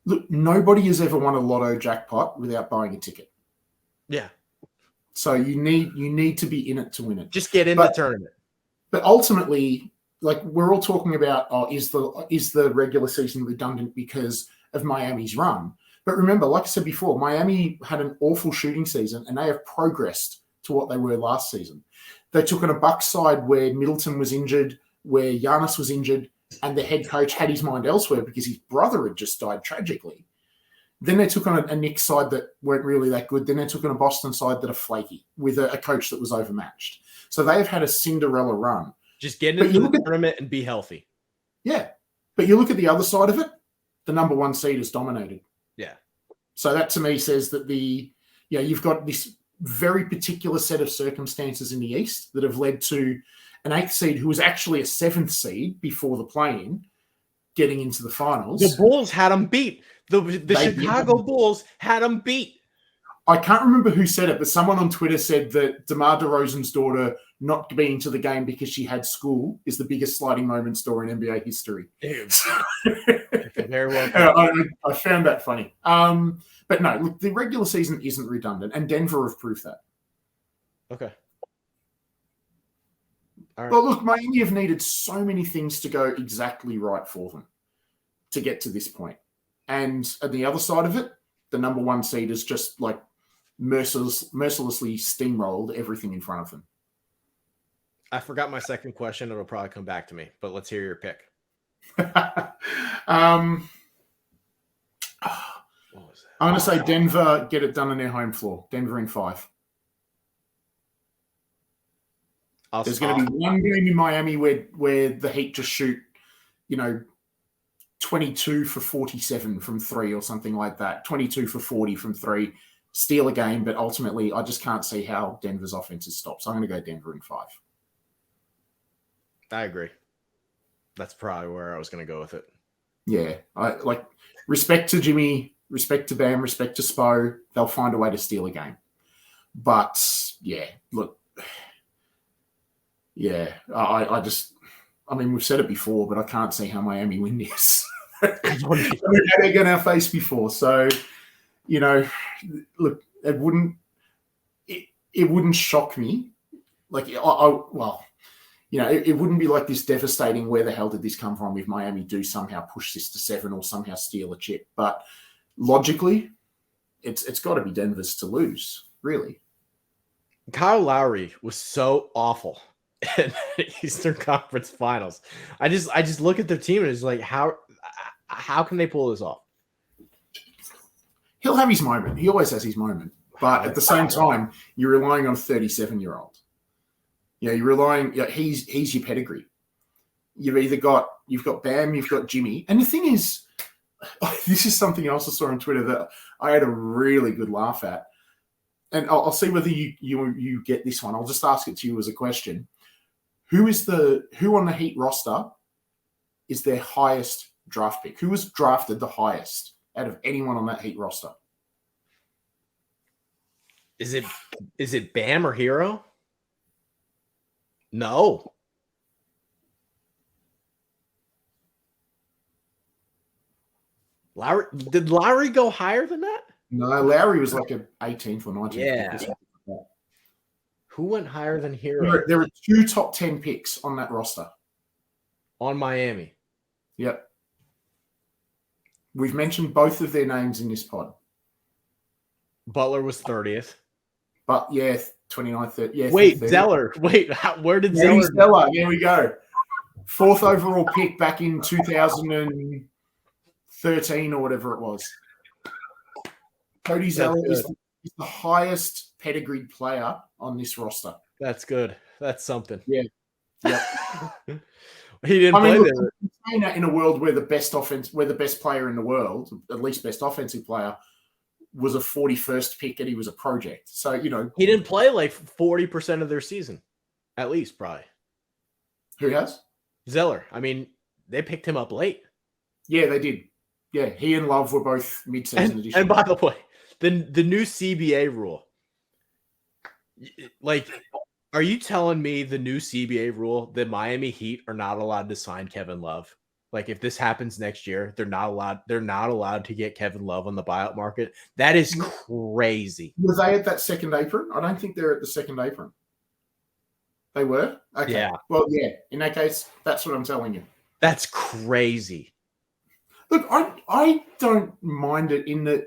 Look, nobody has ever won a lotto jackpot without buying a ticket. Yeah. So you need to be in it to win it. Just get in the tournament. But ultimately, like we're all talking about, is the regular season redundant because of Miami's run? But remember, like I said before, Miami had an awful shooting season, and they have progressed to what they were last season. They took on a Bucks side where Middleton was injured, where Giannis was injured, and the head coach had his mind elsewhere because his brother had just died tragically. Then they took on a Knicks side that weren't really that good. Then they took on a Boston side that are flaky with a coach that was overmatched. So they have had a Cinderella run. Just get into the tournament and be healthy. Yeah. But you look at the other side of it, the number 1 seed is dominated. Yeah. So that to me says that you've got this very particular set of circumstances in the East that have led to an 8th seed who was actually a 7th seed before the play-in getting into the finals. The Bulls had them beat. The Chicago Bulls had them beat. I can't remember who said it, but someone on Twitter said that DeMar DeRozan's daughter not being to the game because she had school is the biggest sliding moment story in NBA history. Very well. I found that funny. But no, look, the regular season isn't redundant, and Denver have proved that. Okay. All right. Well, look, Miami have needed so many things to go exactly right for them to get to this point. And at the other side of it, the number 1 seed is just like mercilessly steamrolled everything in front of them. I forgot my second question. It'll probably come back to me, but let's hear your pick. I'm going to say Denver get it done on their home floor. Denver in 5. There's going to be one game in Miami where the Heat just shoot, 22 for 47 from 3 or something like that. 22 for 40 from 3. Steal a game, but ultimately I just can't see how Denver's offense is stopped. So I'm going to go Denver in 5. I agree. That's probably where I was going to go with it. Yeah. I like respect to Jimmy, respect to Bam, respect to Spo. They'll find a way to steal a game. But yeah, look, yeah, I mean, we've said it before, but I can't see how Miami win this. We've had egg on our face before. So, look, it wouldn't shock me. Like, it wouldn't be like this devastating, where the hell did this come from, if Miami do somehow push this to 7 or somehow steal a chip. But logically, it's got to be Denver's to lose, really. Kyle Lowry was so awful and Eastern Conference Finals. I just look at their team and it's like, how can they pull this off? He'll have his moment. He always has his moment. But at the same time, you're relying on a 37-year-old. You're relying. He's your pedigree. You've got Bam, you've got Jimmy, and the thing is, this is something else I saw on Twitter that I had a really good laugh at, and I'll see whether you get this one. I'll just ask it to you as a question. Who on the Heat roster is their highest draft pick? Who was drafted the highest out of anyone on that Heat roster? Is it Bam or Hero? No. Did Lowry go higher than that? No, Lowry was like an 18th or 19th. Yeah. Who went higher than Hero? There are 2 top 10 picks on that roster. On Miami. Yep. We've mentioned both of their names in this pod. Butler was 30th. But 29th, 30th. Yeah, wait, 30th. Zeller. Wait, where did Zeller? Zeller? There we go. 4th overall pick back in 2013 or whatever it was. Cody Zeller is the highest pedigreed player on this roster. That's good. That's something. Yeah. Yep. He didn't play there. Saying that in a world where the best player in the world, at least best offensive player, was a 41st pick and he was a project. So, he didn't play like 40% of their season, at least, probably. Who has? Zeller. I mean, they picked him up late. Yeah, they did. Yeah, he and Love were both mid-season edition. And by the way, the new CBA rule, like, are you telling me the new CBA rule that Miami Heat are not allowed to sign Kevin Love? Like, if this happens next year, they're not allowed to get Kevin Love on the buyout market. That is crazy. Were they at that second apron? I don't think they're at the second apron. They were? Okay. Yeah. Well, yeah. In that case, that's what I'm telling you. That's crazy. Look, I don't mind it in that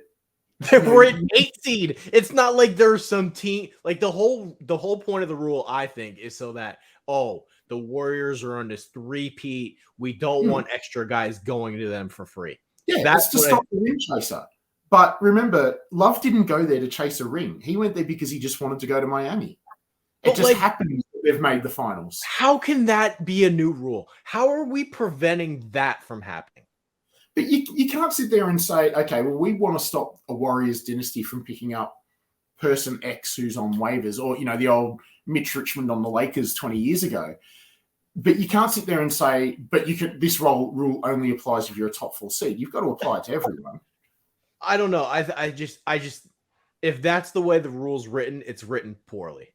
they were an 8 seed. It's not like there's some team, like the whole point of the rule, I think, is so that, the Warriors are on this 3-peat. We don't want extra guys going to them for free. Yeah, that's to stop the ring chaser. But remember, Love didn't go there to chase a ring. He went there because he just wanted to go to Miami. It just happens that they've made the finals. How can that be a new rule? How are we preventing that from happening? But you can't sit there and say, okay, well, we want to stop a Warriors dynasty from picking up person X who's on waivers, or, the old Mitch Richmond on the Lakers 20 years ago. But you can't sit there and say, but this rule only applies if you're a top 4 seed. You've got to apply it to everyone. I don't know. I just if that's the way the rule's written, it's written poorly.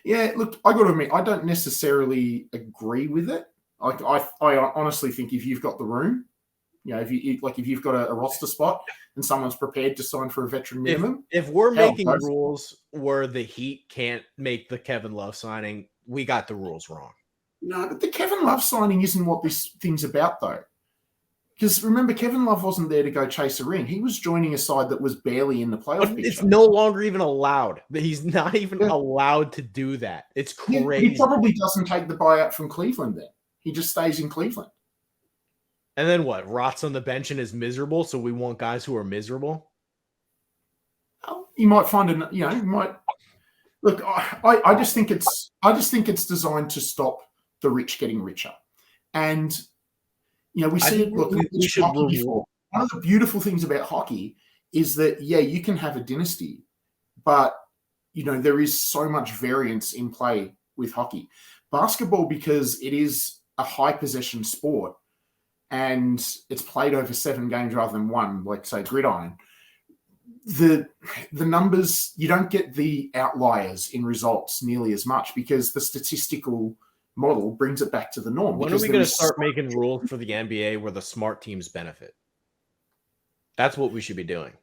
Yeah, look, I got to admit, I don't necessarily agree with it. Like, I honestly think if you've got the room, if you've got a roster spot and someone's prepared to sign for a veteran minimum. If we're making rules where the Heat can't make the Kevin Love signing, we got the rules wrong. No, but the Kevin Love signing isn't what this thing's about, though. Because remember, Kevin Love wasn't there to go chase a ring. He was joining a side that was barely in the playoff picture. It's no longer even allowed. He's not even allowed to do that. It's crazy. He probably doesn't take the buyout from Cleveland then. He just stays in Cleveland. And then what? Rots on the bench and is miserable, so we want guys who are miserable? Well, you might find look, I just think it's designed to stop the rich getting richer. And we see it. Look, hockey before. One of the beautiful things about hockey is that you can have a dynasty, but there is so much variance in play with hockey. Basketball, because it is a high possession sport and it's played over 7 games rather than 1, like say gridiron. The numbers, you don't get the outliers in results nearly as much because the statistical model brings it back to the norm. When are we going to start making rules for the NBA where the smart teams benefit? That's what we should be doing.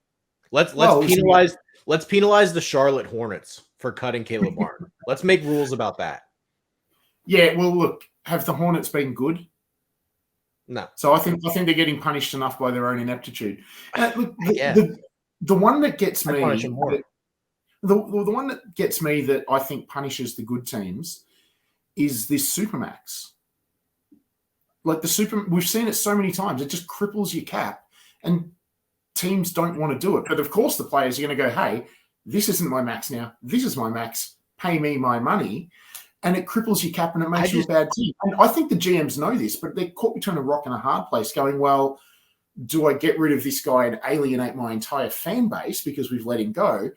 Let's penalize the Charlotte Hornets for cutting Caleb Martin. Let's make rules about that. Yeah, well, look, have the Hornets been good? No. So I think they're getting punished enough by their own ineptitude. Look, the one that gets me, the one that gets me that I think punishes the good teams is this Supermax. Like we've seen it so many times. It just cripples your cap, and teams don't want to do it. But of course, the players are going to go, "Hey, this isn't my max now. This is my max. Pay me my money." And it cripples your cap, and it makes you a bad team. And I think the GMs know this, but they're caught between a rock and a hard place, going, "Well, do I get rid of this guy and alienate my entire fan base because we've let him go,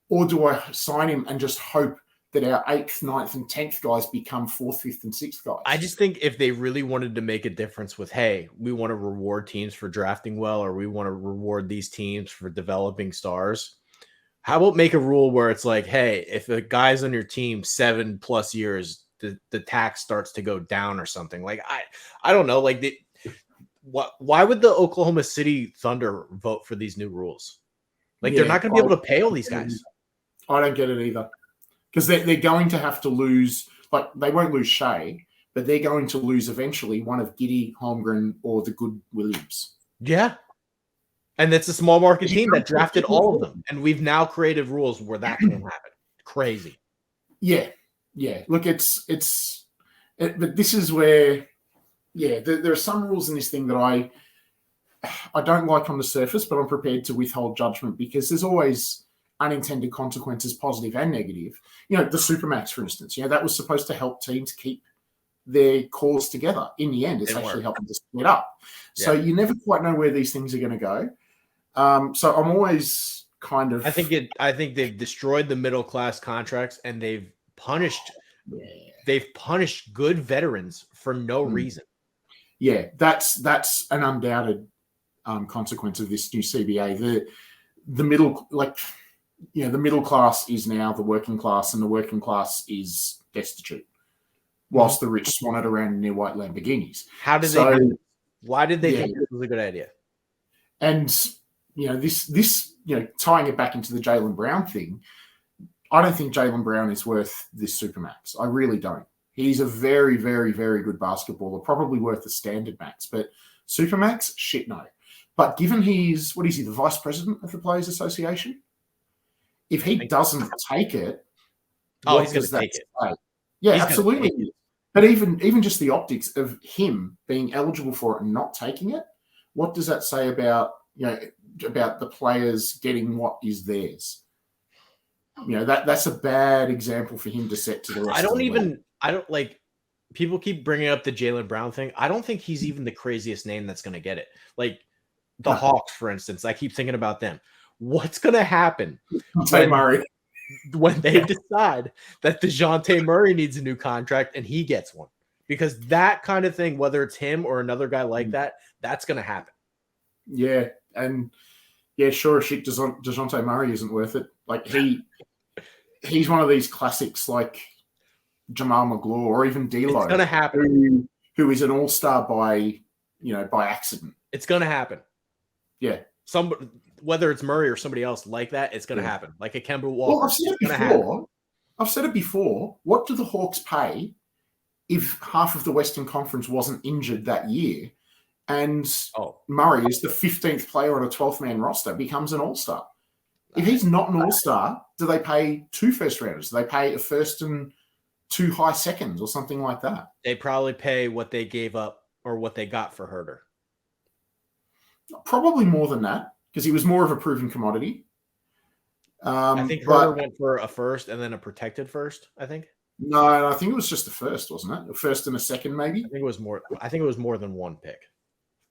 or do I sign him and just hope that our 8th, 9th, and 10th guys become 4th, 5th, and 6th guys?" I just think if they really wanted to make a difference with, hey, we want to reward teams for drafting well, or we want to reward these teams for developing stars, how about make a rule where it's like, hey, if a guy's on your team 7+ years, the tax starts to go down or something. Like, I don't know. Like, why would the Oklahoma City Thunder vote for these new rules? Like, they're not going to be able to pay all these guys. I don't get it either. Because they're going to have to lose, like, they won't lose Shea, but they're going to lose eventually one of Giddey, Holmgren, or the good Williams. Yeah. And it's a small market team that drafted all of them. And we've now created rules where that can happen. Crazy. Yeah. Look, but this is where, there are some rules in this thing that I don't like on the surface, but I'm prepared to withhold judgment because there's always unintended consequences, positive and negative. The Supermax, for instance, that was supposed to help teams keep their cores together. In the end, it's actually helping to split up. Yeah. So you never quite know where these things are going to go. So I'm always kind of. I think they've destroyed the middle class contracts, and they've punished good veterans for no reason. Yeah, that's an undoubted consequence of this new CBA. The middle, the middle class is now the working class, and the working class is destitute, whilst the rich swan it around in their white Lamborghinis. Why did they think this was a good idea? And this tying it back into the Jaylen Brown thing, I don't think Jaylen Brown is worth this Supermax. I really don't. He's a very, very, very good basketballer, probably worth the standard max, but Supermax, shit no. But given he's, the vice president of the Players Association? If he doesn't take it, he's going to take it. Say? Yeah, he's absolutely. But even just the optics of him being eligible for it and not taking it, what does that say about the players getting what is theirs? That's a bad example for him to set to the rest. I don't like. People keep bringing up the Jaylen Brown thing. I don't think he's even the craziest name that's going to get it. Like the Hawks, for instance. I keep thinking about them. What's going to happen when they decide that DeJounte Murray needs a new contract and he gets one? Because that kind of thing, whether it's him or another guy like that, that's going to happen. Yeah, and sure, shit, DeJounte Murray isn't worth it. Like he's one of these classics like Jamal McGlaw or even D'Lo. It's going to happen. Who is an all-star by accident. It's going to happen. Yeah. Whether it's Murray or somebody else like that, it's going to happen. Like a Kemba Walker. Well, I've said it before. What do the Hawks pay if half of the Western Conference wasn't injured that year and Murray is the 15th player on a 12-man roster, becomes an all-star? If he's not an all-star, do they pay 2 first-rounders? Do they pay a first and 2 high seconds or something like that? They probably pay what they gave up or what they got for Herter. Probably more than that, because he was more of a proven commodity. I think Herter went for a first and then a protected first, I think. No, I think it was just the first, wasn't it? A first and a second, maybe? I think it was more than one pick.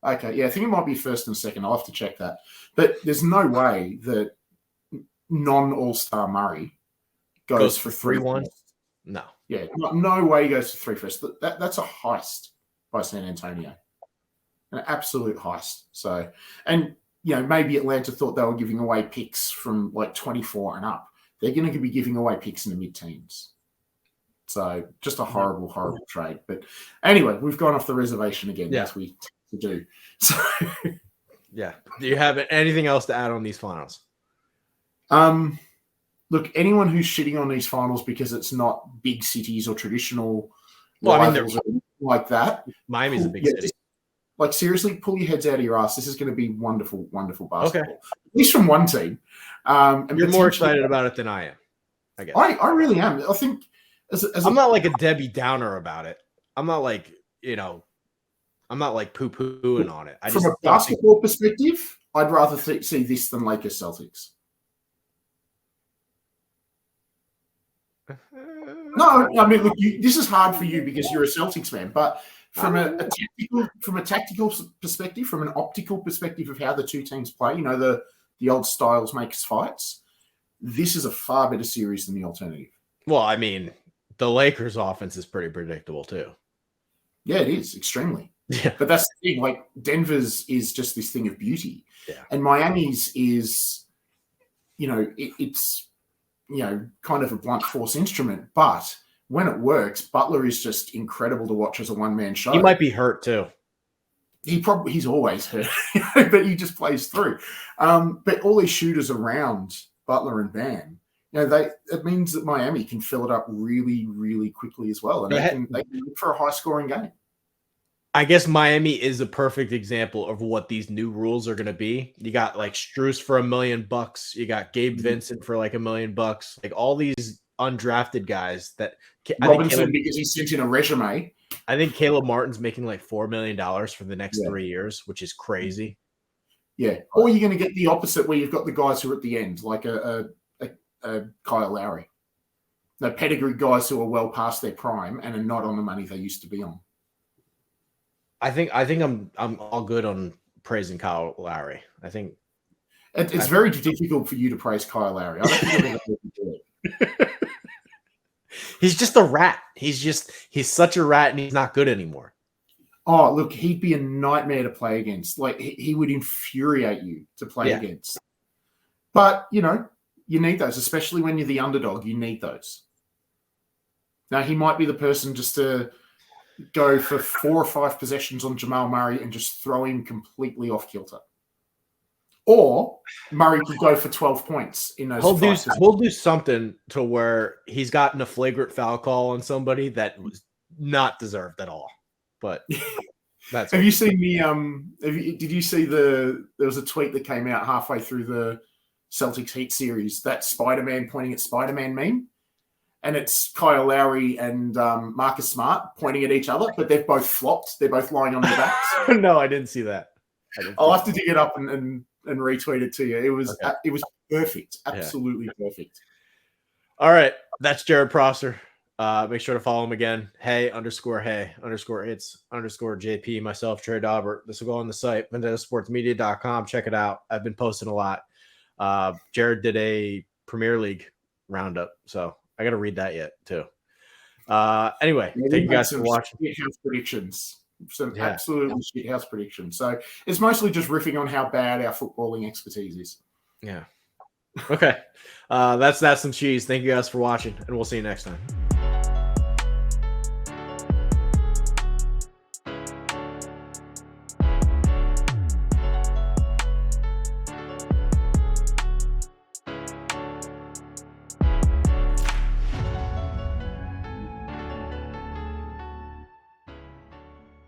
Okay, yeah, I think it might be first and second. I'll have to check that. But there's no way that non-All-Star Murray goes for 3-1. No. Yeah, no way he goes for 3 first. That's a heist by San Antonio. An absolute heist. So, and, maybe Atlanta thought they were giving away picks from like 24 and up. They're going to be giving away picks in the mid-teens. So, just a horrible, horrible trade. But anyway, we've gone off the reservation again, as we do. So, yeah. Do you have anything else to add on these finals? Look, anyone who's shitting on these finals because it's not big cities or traditional rivals or like that. Miami's a big city. Like, seriously, pull your heads out of your ass. This is going to be wonderful, wonderful basketball. Okay. At least from one team. And you're more excited about it than I am, I guess. I really am. I think I'm not like a Debbie Downer about it. I'm not like, I'm not like poo-pooing on it. From a basketball perspective, I'd rather see this than Lakers Celtics. No, I mean, look, this is hard for you because you're a Celtics fan, but from a tactical perspective, from an optical perspective of how the two teams play, the old styles makes fights. This is a far better series than the alternative. Well, I mean, the Lakers' offense is pretty predictable too. Yeah, it is extremely. Yeah, but that's the thing. Like Denver's is just this thing of beauty, and Miami's is, it's kind of a blunt force instrument, but when it works, Butler is just incredible to watch as a one-man show. He might be hurt too. He's always hurt, but he just plays through. But all these shooters around Butler and Bam, it means that Miami can fill it up really, really quickly as well, and they can look for a high-scoring game. I guess Miami is a perfect example of what these new rules are going to be. You got like Strus for $1 million. You got Gabe Vincent for like $1 million. Like all these undrafted guys that Robinson, because he sent in a resume. I think Caleb Martin's making like $4 million for the next 3 years, which is crazy. Yeah. Or you're going to get the opposite where you've got the guys who are at the end, like a Kyle Lowry. The pedigree guys who are well past their prime and are not on the money they used to be on. I think I'm all good on praising Kyle Lowry. I think it's very difficult for you to praise Kyle Lowry. I don't think I've ever heard you do it. He's just a rat. He's such a rat, and he's not good anymore. Oh, look, he'd be a nightmare to play against. Like he would infuriate you to play against. But you need those, especially when you're the underdog. You need those. Now he might be the person just to go for 4 or 5 possessions on Jamal Murray and just throw him completely off kilter. Or Murray could go for 12 points in those. He'll do something to where he's gotten a flagrant foul call on somebody that was not deserved at all. But that's. Have you seen the? Did you see there was a tweet that came out halfway through the Celtics Heat series, that Spider-Man pointing at Spider-Man meme? And it's Kyle Lowry and Marcus Smart pointing at each other, but they've both flopped. They're both lying on their backs. No, I didn't see that. I'll have to dig it up and retweet it to you. It was perfect. Absolutely perfect. All right. That's Jared Prosser. Make sure to follow him again. Hey_it's_JP, myself, Trey Daubert. This will go on the site, vendettasportsmedia.com. Check it out. I've been posting a lot. Jared did a Premier League roundup, so I got to read that yet too. Anyway, thank you guys for watching. House predictions. Some absolutely shit house predictions. So it's mostly just riffing on how bad our footballing expertise is. Yeah. Okay. That's some cheese. Thank you guys for watching, and we'll see you next time.